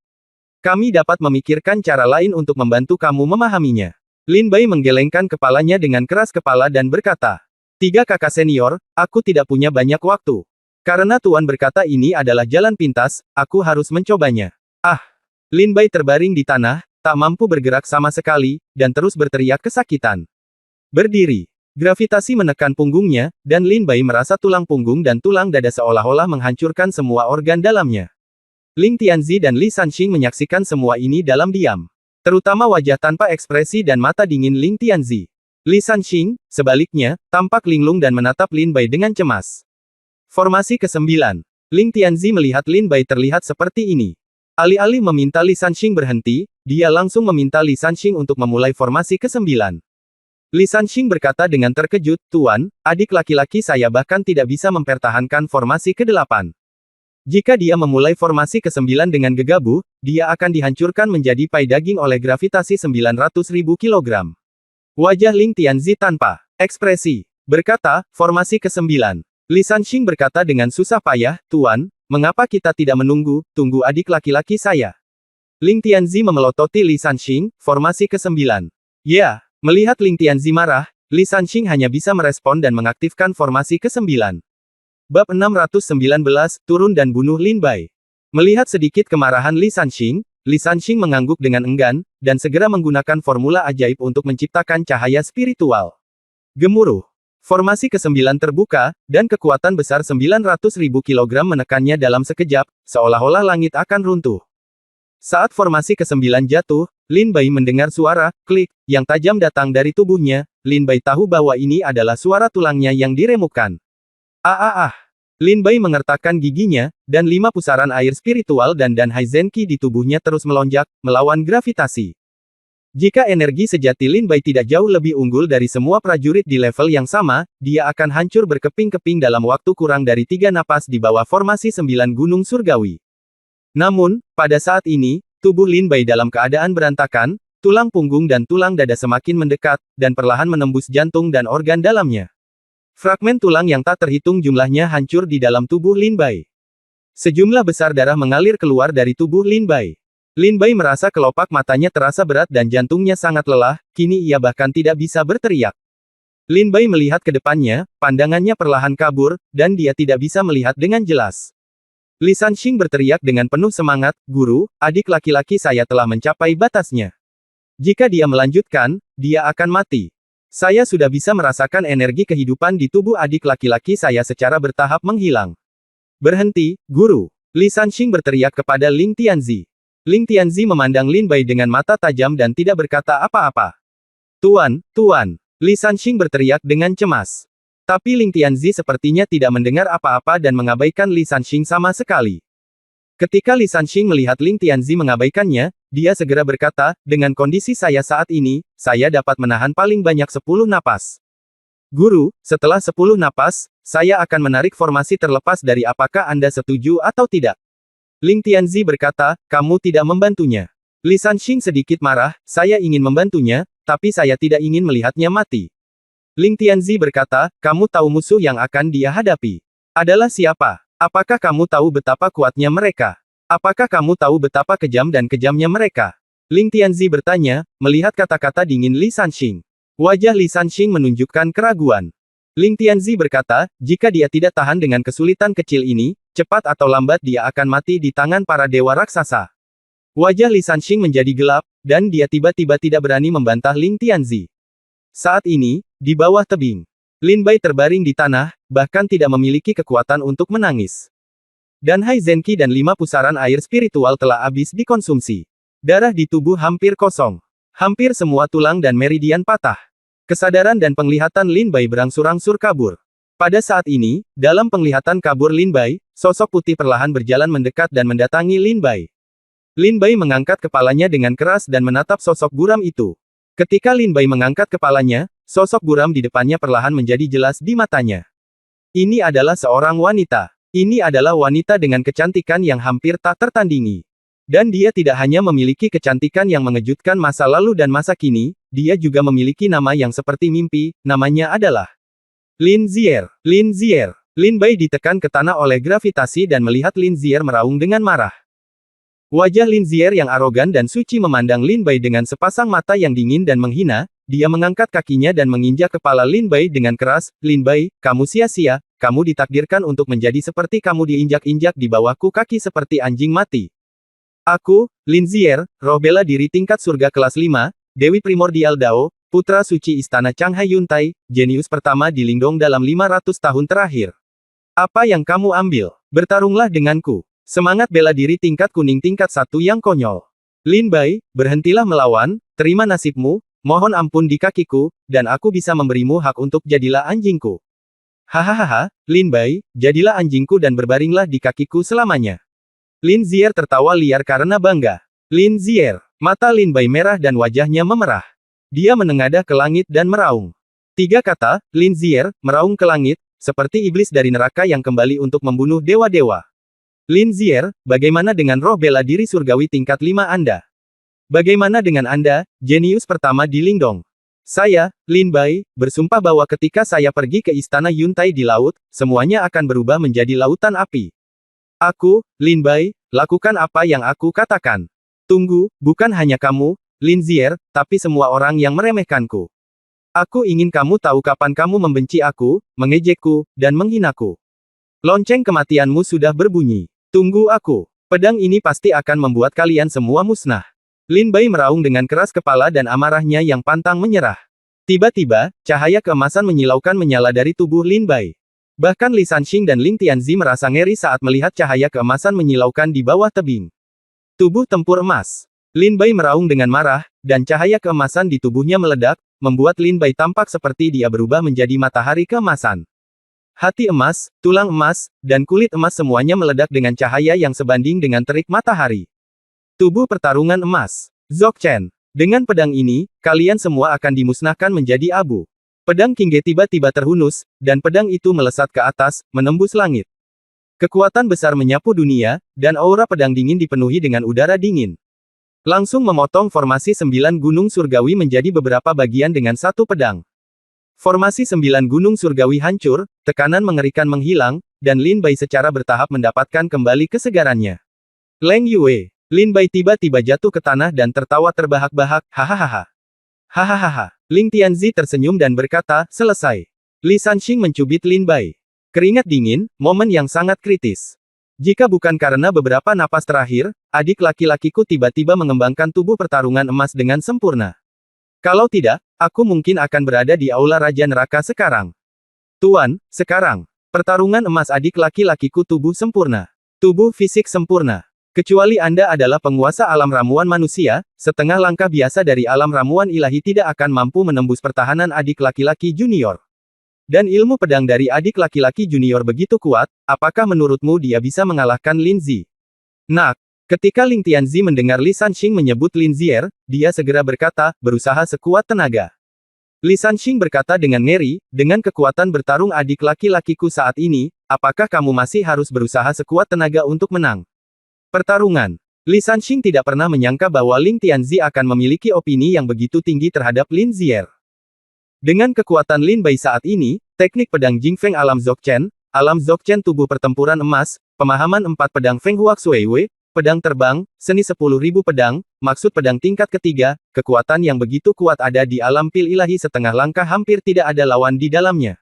Kami dapat memikirkan cara lain untuk membantu kamu memahaminya. Lin Bai menggelengkan kepalanya dengan keras kepala dan berkata, 3 kakak senior, aku tidak punya banyak waktu. Karena Tuan berkata ini adalah jalan pintas, aku harus mencobanya. Ah! Lin Bai terbaring di tanah, tak mampu bergerak sama sekali, dan terus berteriak kesakitan. Berdiri. Gravitasi menekan punggungnya, dan Lin Bai merasa tulang punggung dan tulang dada seolah-olah menghancurkan semua organ dalamnya. Ling Tianzi dan Li Sanxing menyaksikan semua ini dalam diam. Terutama wajah tanpa ekspresi dan mata dingin Ling Tianzi. Li Sanxing, sebaliknya, tampak linglung dan menatap Lin Bai dengan cemas. Formasi ke-9. Ling Tianzi melihat Lin Bai terlihat seperti ini. Alih-alih meminta Li Sanxing berhenti, dia langsung meminta Li Sanxing untuk memulai formasi ke-9. Li Sanxing berkata dengan terkejut, Tuan, adik laki-laki saya bahkan tidak bisa mempertahankan formasi ke-8. Jika dia memulai formasi ke-9 dengan gegabah, dia akan dihancurkan menjadi pai daging oleh gravitasi 900.000 kilogram. Wajah Ling Tianzi tanpa ekspresi berkata, formasi ke-9. Li Sanxing berkata dengan susah payah, Tuan, mengapa kita tidak menunggu, tunggu adik laki-laki saya. Ling Tianzi memelototi Li Sanxing, formasi ke-9. Ya, melihat Ling Tianzi marah, Li Sanxing hanya bisa merespon dan mengaktifkan formasi ke-9. Bab 619, turun dan bunuh Lin Bai. Melihat sedikit kemarahan Li Sanxing mengangguk dengan enggan, dan segera menggunakan formula ajaib untuk menciptakan cahaya spiritual. Gemuruh. Formasi ke-9 terbuka, dan kekuatan besar 900.000 kilogram menekannya dalam sekejap, seolah-olah langit akan runtuh. Saat formasi ke-9 jatuh, Lin Bai mendengar suara, klik, yang tajam datang dari tubuhnya. Lin Bai tahu bahwa ini adalah suara tulangnya yang diremukkan. Lin Bai mengertakkan giginya, dan 5 pusaran air spiritual dan Haizenki di tubuhnya terus melonjak, melawan gravitasi. Jika energi sejati Lin Bai tidak jauh lebih unggul dari semua prajurit di level yang sama, dia akan hancur berkeping-keping dalam waktu kurang dari 3 napas di bawah formasi 9 gunung surgawi. Namun, pada saat ini, tubuh Lin Bai dalam keadaan berantakan, tulang punggung dan tulang dada semakin mendekat, dan perlahan menembus jantung dan organ dalamnya. Fragmen tulang yang tak terhitung jumlahnya hancur di dalam tubuh Lin Bai. Sejumlah besar darah mengalir keluar dari tubuh Lin Bai. Lin Bai merasa kelopak matanya terasa berat dan jantungnya sangat lelah, kini ia bahkan tidak bisa berteriak. Lin Bai melihat ke depannya, pandangannya perlahan kabur, dan dia tidak bisa melihat dengan jelas. Li Sanxing berteriak dengan penuh semangat, Guru, adik laki-laki saya telah mencapai batasnya. Jika dia melanjutkan, dia akan mati. Saya sudah bisa merasakan energi kehidupan di tubuh adik laki-laki saya secara bertahap menghilang. Berhenti, Guru. Li Sanxing berteriak kepada Ling Tianzi. Ling Tianzi memandang Lin Bai dengan mata tajam dan tidak berkata apa-apa. Tuan, Tuan. Li Sanxing berteriak dengan cemas. Tapi Ling Tianzi sepertinya tidak mendengar apa-apa dan mengabaikan Li Sanxing sama sekali. Ketika Li Sanxing melihat Ling Tianzi mengabaikannya, dia segera berkata, dengan kondisi saya saat ini, saya dapat menahan paling banyak 10 napas. Guru, setelah 10 napas, saya akan menarik formasi terlepas dari apakah Anda setuju atau tidak. Ling Tianzi berkata, kamu tidak membantunya. Li Sanxing sedikit marah, saya ingin membantunya, tapi saya tidak ingin melihatnya mati. Ling Tianzi berkata, kamu tahu musuh yang akan dia hadapi. Adalah siapa? Apakah kamu tahu betapa kuatnya mereka? Apakah kamu tahu betapa kejam dan kejamnya mereka? Ling Tianzi bertanya, melihat kata-kata dingin Li Sanxing. Wajah Li Sanxing menunjukkan keraguan. Ling Tianzi berkata, jika dia tidak tahan dengan kesulitan kecil ini, cepat atau lambat dia akan mati di tangan para dewa raksasa. Wajah Li Sanxing menjadi gelap, dan dia tiba-tiba tidak berani membantah Ling Tianzi. Saat ini, di bawah tebing, Lin Bai terbaring di tanah, bahkan tidak memiliki kekuatan untuk menangis. Dan Haizenki dan 5 pusaran air spiritual telah habis dikonsumsi. Darah di tubuh hampir kosong. Hampir semua tulang dan meridian patah. Kesadaran dan penglihatan Lin Bai berangsur-angsur kabur. Pada saat ini, dalam penglihatan kabur Lin Bai, sosok putih perlahan berjalan mendekat dan mendatangi Lin Bai. Lin Bai mengangkat kepalanya dengan keras dan menatap sosok buram itu. Ketika Lin Bai mengangkat kepalanya, sosok buram di depannya perlahan menjadi jelas di matanya. Ini adalah seorang wanita. Ini adalah wanita dengan kecantikan yang hampir tak tertandingi. Dan dia tidak hanya memiliki kecantikan yang mengejutkan masa lalu dan masa kini, dia juga memiliki nama yang seperti mimpi, namanya adalah Lin Zier. Lin Zier. Lin Bai ditekan ke tanah oleh gravitasi dan melihat Lin Zier meraung dengan marah. Wajah Lin Zier yang arogan dan suci memandang Lin Bai dengan sepasang mata yang dingin dan menghina, dia mengangkat kakinya dan menginjak kepala Lin Bai dengan keras, Lin Bai, kamu sia-sia, kamu ditakdirkan untuk menjadi seperti kamu diinjak-injak di bawahku kaki seperti anjing mati. Aku, Lin Zier, roh bela diri tingkat surga kelas 5, Dewi Primordial Dao, Putra Suci Istana Changhai Yuntai, jenius pertama di Lingdong dalam 500 tahun terakhir. Apa yang kamu ambil? Bertarunglah denganku. Semangat bela diri tingkat kuning tingkat 1 yang konyol. Lin Bai, berhentilah melawan, terima nasibmu, mohon ampun di kakiku, dan aku bisa memberimu hak untuk jadilah anjingku. Hahaha, Lin Bai, jadilah anjingku dan berbaringlah di kakiku selamanya. Lin Zier tertawa liar karena bangga. Lin Zier, mata Lin Bai merah dan wajahnya memerah. Dia menengadah ke langit dan meraung. 3 kata, Lin Zier, meraung ke langit, seperti iblis dari neraka yang kembali untuk membunuh dewa-dewa. Lin Zier, bagaimana dengan roh bela diri surgawi tingkat 5 Anda? Bagaimana dengan Anda, jenius pertama di Lingdong? Saya, Lin Bai, bersumpah bahwa ketika saya pergi ke Istana Yuntai di laut, semuanya akan berubah menjadi lautan api. Aku, Lin Bai, lakukan apa yang aku katakan. Tunggu, bukan hanya kamu, Lin Zier, tapi semua orang yang meremehkanku. Aku ingin kamu tahu kapan kamu membenci aku, mengejekku, dan menghinaku. Lonceng kematianmu sudah berbunyi. Tunggu aku. Pedang ini pasti akan membuat kalian semua musnah. Lin Bai meraung dengan keras kepala dan amarahnya yang pantang menyerah. Tiba-tiba, cahaya keemasan menyilaukan menyala dari tubuh Lin Bai. Bahkan Li Sanxing dan Ling Tianzi merasa ngeri saat melihat cahaya keemasan menyilaukan di bawah tebing. Tubuh tempur emas. Lin Bai meraung dengan marah, dan cahaya keemasan di tubuhnya meledak, membuat Lin Bai tampak seperti dia berubah menjadi matahari keemasan. Hati emas, tulang emas, dan kulit emas semuanya meledak dengan cahaya yang sebanding dengan terik matahari. Tubuh pertarungan emas. Zhok Chen. Dengan pedang ini, kalian semua akan dimusnahkan menjadi abu. Pedang Qingge tiba-tiba terhunus, dan pedang itu melesat ke atas, menembus langit. Kekuatan besar menyapu dunia, dan aura pedang dingin dipenuhi dengan udara dingin. Langsung memotong formasi 9 gunung surgawi menjadi beberapa bagian dengan satu pedang. Formasi 9 gunung surgawi hancur, tekanan mengerikan menghilang, dan Lin Bai secara bertahap mendapatkan kembali kesegarannya. Leng Yue. Lin Bai tiba-tiba jatuh ke tanah dan tertawa terbahak-bahak, hahaha. Hahaha. Ling Tianzi tersenyum dan berkata, selesai. Li Sanxing mencubit Lin Bai. Keringat dingin, momen yang sangat kritis. Jika bukan karena beberapa napas terakhir, adik laki-lakiku tiba-tiba mengembangkan tubuh pertarungan emas dengan sempurna. Kalau tidak, aku mungkin akan berada di aula Raja Neraka sekarang. Tuan, sekarang, pertarungan emas adik laki-lakiku tubuh sempurna. Tubuh fisik sempurna. Kecuali Anda adalah penguasa alam ramuan manusia, setengah langkah biasa dari alam ramuan ilahi tidak akan mampu menembus pertahanan adik laki-laki junior. Dan ilmu pedang dari adik laki-laki junior begitu kuat, apakah menurutmu dia bisa mengalahkan Lin Zi? Nak, ketika Ling Tianzi mendengar Li Sanxing menyebut Lin Zier, dia segera berkata, berusaha sekuat tenaga. Li Sanxing berkata dengan ngeri, dengan kekuatan bertarung adik laki-lakiku saat ini, apakah kamu masih harus berusaha sekuat tenaga untuk menang? Pertarungan. Li Sanxing tidak pernah menyangka bahwa Ling Tianzi akan memiliki opini yang begitu tinggi terhadap Lin Zier. Dengan kekuatan Lin Bai saat ini, teknik pedang Jingfeng alam Zhok Chen tubuh pertempuran emas, pemahaman 4 pedang Feng Huak Suiwei, pedang terbang, seni 10.000 pedang, maksud pedang tingkat ketiga, kekuatan yang begitu kuat ada di alam pil ilahi setengah langkah hampir tidak ada lawan di dalamnya.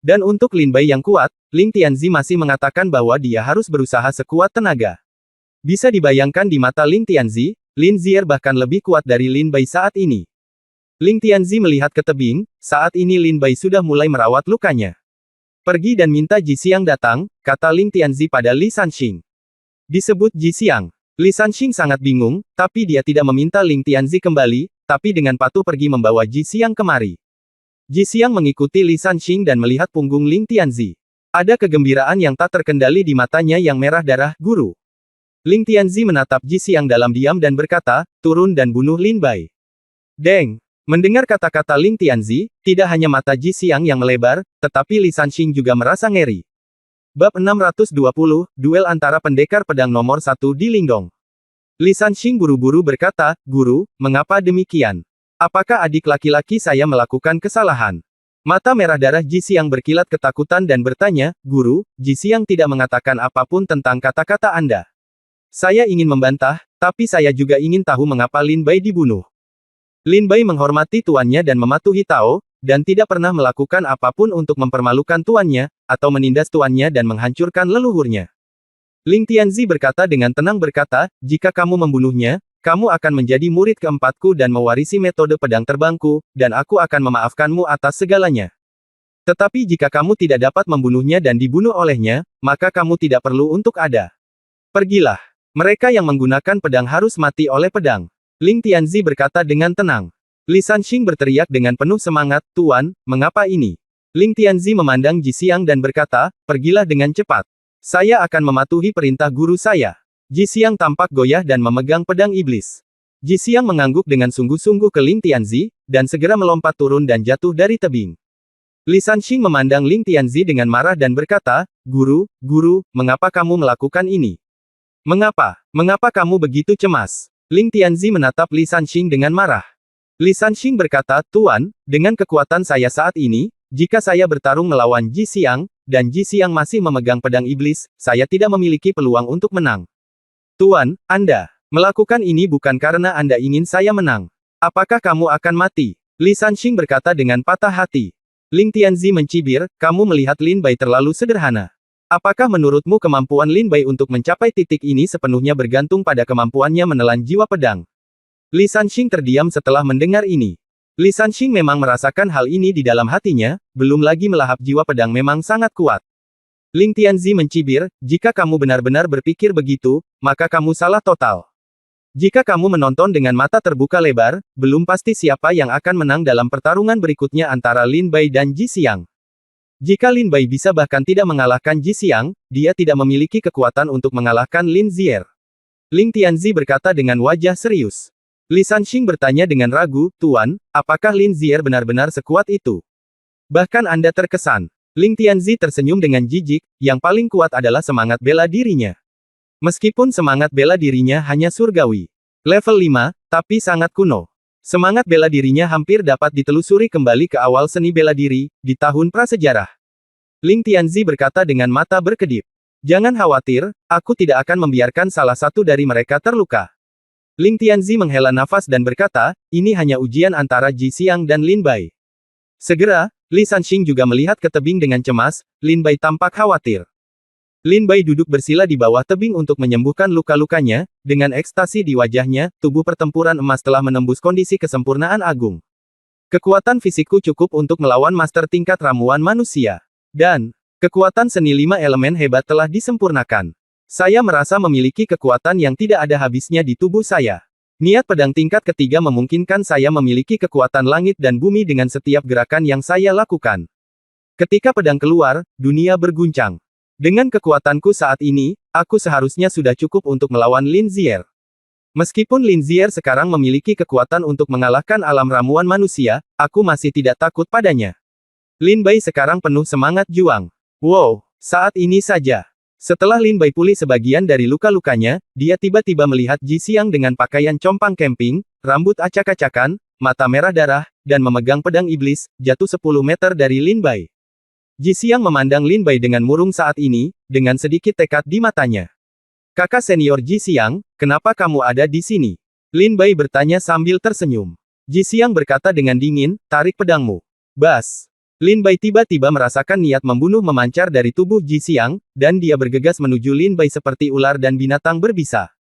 Dan untuk Lin Bai yang kuat, Ling Tianzi masih mengatakan bahwa dia harus berusaha sekuat tenaga. Bisa dibayangkan di mata Ling Tianzi, Lin Zier bahkan lebih kuat dari Lin Bai saat ini. Ling Tianzi melihat ke tebing, saat ini Lin Bai sudah mulai merawat lukanya. Pergi dan minta Ji Xiang datang, kata Ling Tianzi pada Li Sanxing. Disebut Ji Xiang. Li Sanxing sangat bingung, tapi dia tidak meminta Ling Tianzi kembali, tapi dengan patuh pergi membawa Ji Xiang kemari. Ji Xiang mengikuti Li Sanxing dan melihat punggung Ling Tianzi. Ada kegembiraan yang tak terkendali di matanya yang merah darah, guru. Ling Tianzi menatap Ji Xiang dalam diam dan berkata, turun dan bunuh Lin Bai. Deng! Mendengar kata-kata Ling Tianzi, tidak hanya mata Ji Xiang yang melebar, tetapi Li Sanxing juga merasa ngeri. Bab 620, Duel antara pendekar pedang nomor 1 di Lingdong. Li Sanxing buru-buru berkata, Guru, mengapa demikian? Apakah adik laki-laki saya melakukan kesalahan? Mata merah darah Ji Xiang berkilat ketakutan dan bertanya, Guru, Ji Xiang tidak mengatakan apapun tentang kata-kata Anda. Saya ingin membantah, tapi saya juga ingin tahu mengapa Lin Bai dibunuh. Lin Bai menghormati tuannya dan mematuhi Tao, dan tidak pernah melakukan apapun untuk mempermalukan tuannya, atau menindas tuannya dan menghancurkan leluhurnya. Ling Tianzi berkata dengan tenang berkata, jika kamu membunuhnya, kamu akan menjadi murid keempatku dan mewarisi metode pedang terbangku, dan aku akan memaafkanmu atas segalanya. Tetapi jika kamu tidak dapat membunuhnya dan dibunuh olehnya, maka kamu tidak perlu untuk ada. Pergilah. Mereka yang menggunakan pedang harus mati oleh pedang. Ling Tianzi berkata dengan tenang. Li Sanxing berteriak dengan penuh semangat, Tuan, mengapa ini? Ling Tianzi memandang Ji Xiang dan berkata, pergilah dengan cepat. Saya akan mematuhi perintah guru saya. Ji Xiang tampak goyah dan memegang pedang iblis. Ji Xiang mengangguk dengan sungguh-sungguh ke Ling Tianzi, dan segera melompat turun dan jatuh dari tebing. Li Sanxing memandang Ling Tianzi dengan marah dan berkata, Guru, mengapa kamu melakukan ini? Mengapa kamu begitu cemas? Ling Tianzi menatap Li Sanxing dengan marah. Li Sanxing berkata, Tuan, dengan kekuatan saya saat ini, jika saya bertarung melawan Ji Xiang, dan Ji Xiang masih memegang pedang iblis, saya tidak memiliki peluang untuk menang. Tuan, Anda melakukan ini bukan karena Anda ingin saya menang. Apakah kamu akan mati? Li Sanxing berkata dengan patah hati. Ling Tianzi mencibir, kamu melihat Lin Bai terlalu sederhana. Apakah menurutmu kemampuan Lin Bai untuk mencapai titik ini sepenuhnya bergantung pada kemampuannya menelan jiwa pedang? Li Sanxing terdiam setelah mendengar ini. Li Sanxing memang merasakan hal ini di dalam hatinya, belum lagi melahap jiwa pedang memang sangat kuat. Ling Tianzi mencibir, jika kamu benar-benar berpikir begitu, maka kamu salah total. Jika kamu menonton dengan mata terbuka lebar, belum pasti siapa yang akan menang dalam pertarungan berikutnya antara Lin Bai dan Ji Xiang. Jika Lin Bai bisa bahkan tidak mengalahkan Ji Xiang, dia tidak memiliki kekuatan untuk mengalahkan Lin Zier. Ling Tianzi berkata dengan wajah serius. Li Sanxing bertanya dengan ragu, Tuan, apakah Lin Zier benar-benar sekuat itu? Bahkan Anda terkesan. Ling Tianzi tersenyum dengan jijik, yang paling kuat adalah semangat bela dirinya. Meskipun semangat bela dirinya hanya surgawi. Level 5, tapi sangat kuno. Semangat bela dirinya hampir dapat ditelusuri kembali ke awal seni bela diri, di tahun prasejarah. Ling Tianzi berkata dengan mata berkedip. Jangan khawatir, aku tidak akan membiarkan salah satu dari mereka terluka. Ling Tianzi menghela nafas dan berkata, ini hanya ujian antara Ji Xiang dan Lin Bai. Segera, Li Sanxing juga melihat ke tebing dengan cemas, Lin Bai tampak khawatir. Lin Bai duduk bersila di bawah tebing untuk menyembuhkan luka-lukanya, dengan ekstasi di wajahnya, tubuh pertempuran emas telah menembus kondisi kesempurnaan agung. Kekuatan fisikku cukup untuk melawan master tingkat ramuan manusia. Dan, kekuatan seni 5 elemen hebat telah disempurnakan. Saya merasa memiliki kekuatan yang tidak ada habisnya di tubuh saya. Niat pedang tingkat ketiga memungkinkan saya memiliki kekuatan langit dan bumi dengan setiap gerakan yang saya lakukan. Ketika pedang keluar, dunia berguncang. Dengan kekuatanku saat ini, aku seharusnya sudah cukup untuk melawan Lin Zier. Meskipun Lin Zier sekarang memiliki kekuatan untuk mengalahkan alam ramuan manusia, aku masih tidak takut padanya. Lin Bai sekarang penuh semangat juang. Wow, saat ini saja. Setelah Lin Bai pulih sebagian dari luka-lukanya, dia tiba-tiba melihat Ji Xiang dengan pakaian compang camping, rambut acak-acakan, mata merah darah, dan memegang pedang iblis, jatuh 10 meter dari Lin Bai. Ji Xiang memandang Lin Bai dengan murung saat ini, dengan sedikit tekad di matanya. Kakak senior Ji Xiang, kenapa kamu ada di sini? Lin Bai bertanya sambil tersenyum. Ji Xiang berkata dengan dingin, tarik pedangmu. Bas. Lin Bai tiba-tiba merasakan niat membunuh memancar dari tubuh Ji Xiang, dan dia bergegas menuju Lin Bai seperti ular dan binatang berbisa.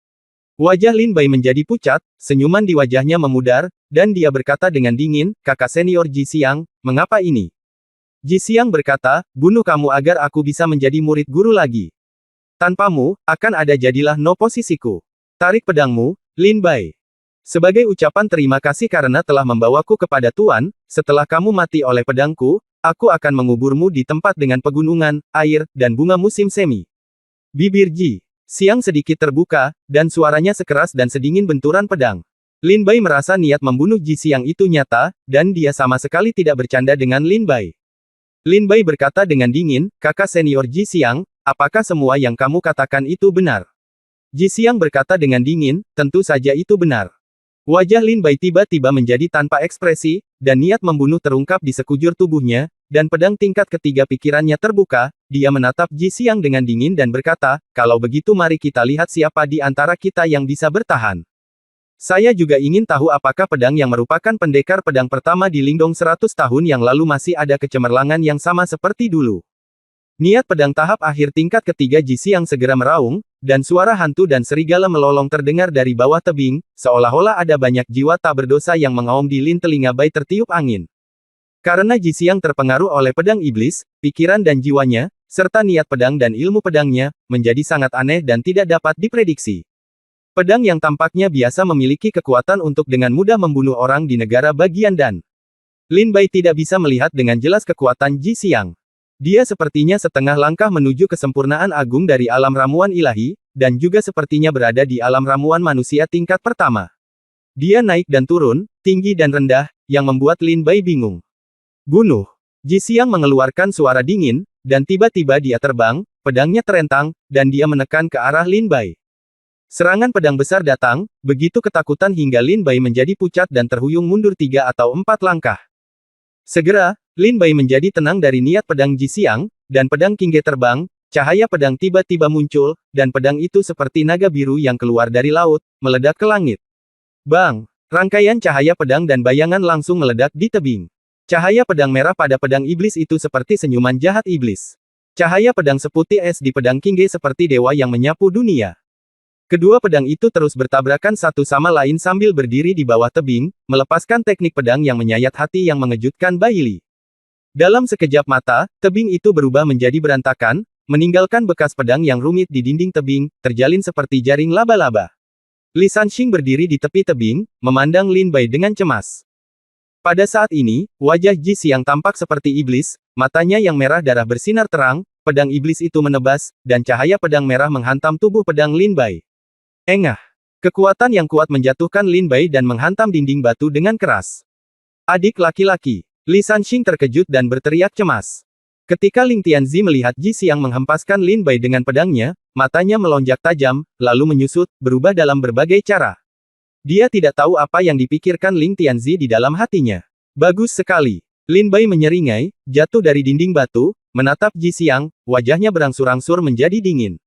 Wajah Lin Bai menjadi pucat, senyuman di wajahnya memudar, dan dia berkata dengan dingin, kakak senior Ji Xiang, mengapa ini? Ji Xiang berkata, bunuh kamu agar aku bisa menjadi murid guru lagi. Tanpamu, akan ada jadilah no posisiku. Tarik pedangmu, Lin Bai. Sebagai ucapan terima kasih karena telah membawaku kepada Tuan, setelah kamu mati oleh pedangku, aku akan menguburmu di tempat dengan pegunungan, air, dan bunga musim semi. Bibir Ji Xiang sedikit terbuka, dan suaranya sekeras dan sedingin benturan pedang. Lin Bai merasa niat membunuh Ji Xiang itu nyata, dan dia sama sekali tidak bercanda dengan Lin Bai. Lin Bai berkata dengan dingin, kakak senior Ji Xiang, apakah semua yang kamu katakan itu benar? Ji Xiang berkata dengan dingin, tentu saja itu benar. Wajah Lin Bai tiba-tiba menjadi tanpa ekspresi, dan niat membunuh terungkap di sekujur tubuhnya, dan pedang tingkat ketiga pikirannya terbuka, dia menatap Ji Xiang dengan dingin dan berkata, kalau begitu mari kita lihat siapa di antara kita yang bisa bertahan. Saya juga ingin tahu apakah pedang yang merupakan pendekar pedang pertama di Lingdong 100 tahun yang lalu masih ada kecemerlangan yang sama seperti dulu. Niat pedang tahap akhir tingkat ketiga Ji Xiang segera meraung, dan suara hantu dan serigala melolong terdengar dari bawah tebing, seolah-olah ada banyak jiwa tak berdosa yang mengaum di lin telinga Bai tertiup angin. Karena Ji Xiang terpengaruh oleh pedang iblis, pikiran dan jiwanya, serta niat pedang dan ilmu pedangnya, menjadi sangat aneh dan tidak dapat diprediksi. Pedang yang tampaknya biasa memiliki kekuatan untuk dengan mudah membunuh orang di negara bagian dan Lin Bai tidak bisa melihat dengan jelas kekuatan Ji Xiang. Dia sepertinya setengah langkah menuju kesempurnaan agung dari alam ramuan ilahi, dan juga sepertinya berada di alam ramuan manusia tingkat pertama. Dia naik dan turun, tinggi dan rendah, yang membuat Lin Bai bingung. Bunuh. Ji Xiang mengeluarkan suara dingin, dan tiba-tiba dia terbang, pedangnya terentang, dan dia menekan ke arah Lin Bai. Serangan pedang besar datang, begitu ketakutan hingga Lin Bai menjadi pucat dan terhuyung mundur 3 atau 4 langkah. Segera, Lin Bai menjadi tenang dari niat pedang Ji Xiang, dan pedang Qingge terbang, cahaya pedang tiba-tiba muncul, dan pedang itu seperti naga biru yang keluar dari laut, meledak ke langit. Bang! Rangkaian cahaya pedang dan bayangan langsung meledak di tebing. Cahaya pedang merah pada pedang iblis itu seperti senyuman jahat iblis. Cahaya pedang seputih es di pedang Qingge seperti dewa yang menyapu dunia. Kedua pedang itu terus bertabrakan satu sama lain sambil berdiri di bawah tebing, melepaskan teknik pedang yang menyayat hati yang mengejutkan Bai Li. Dalam sekejap mata, tebing itu berubah menjadi berantakan, meninggalkan bekas pedang yang rumit di dinding tebing, terjalin seperti jaring laba-laba. Li Sanxing berdiri di tepi tebing, memandang Lin Bai dengan cemas. Pada saat ini, wajah Ji Xiang tampak seperti iblis, matanya yang merah darah bersinar terang, pedang iblis itu menebas, dan cahaya pedang merah menghantam tubuh pedang Lin Bai. Engah! Kekuatan yang kuat menjatuhkan Lin Bai dan menghantam dinding batu dengan keras. Adik laki-laki! Li Sanxing terkejut dan berteriak cemas. Ketika Ling Tianzi melihat Ji Xiang menghempaskan Lin Bai dengan pedangnya, matanya melonjak tajam, lalu menyusut, berubah dalam berbagai cara. Dia tidak tahu apa yang dipikirkan Ling Tianzi di dalam hatinya. Bagus sekali. Lin Bai menyeringai, jatuh dari dinding batu, menatap Ji Xiang, wajahnya berangsur-angsur menjadi dingin.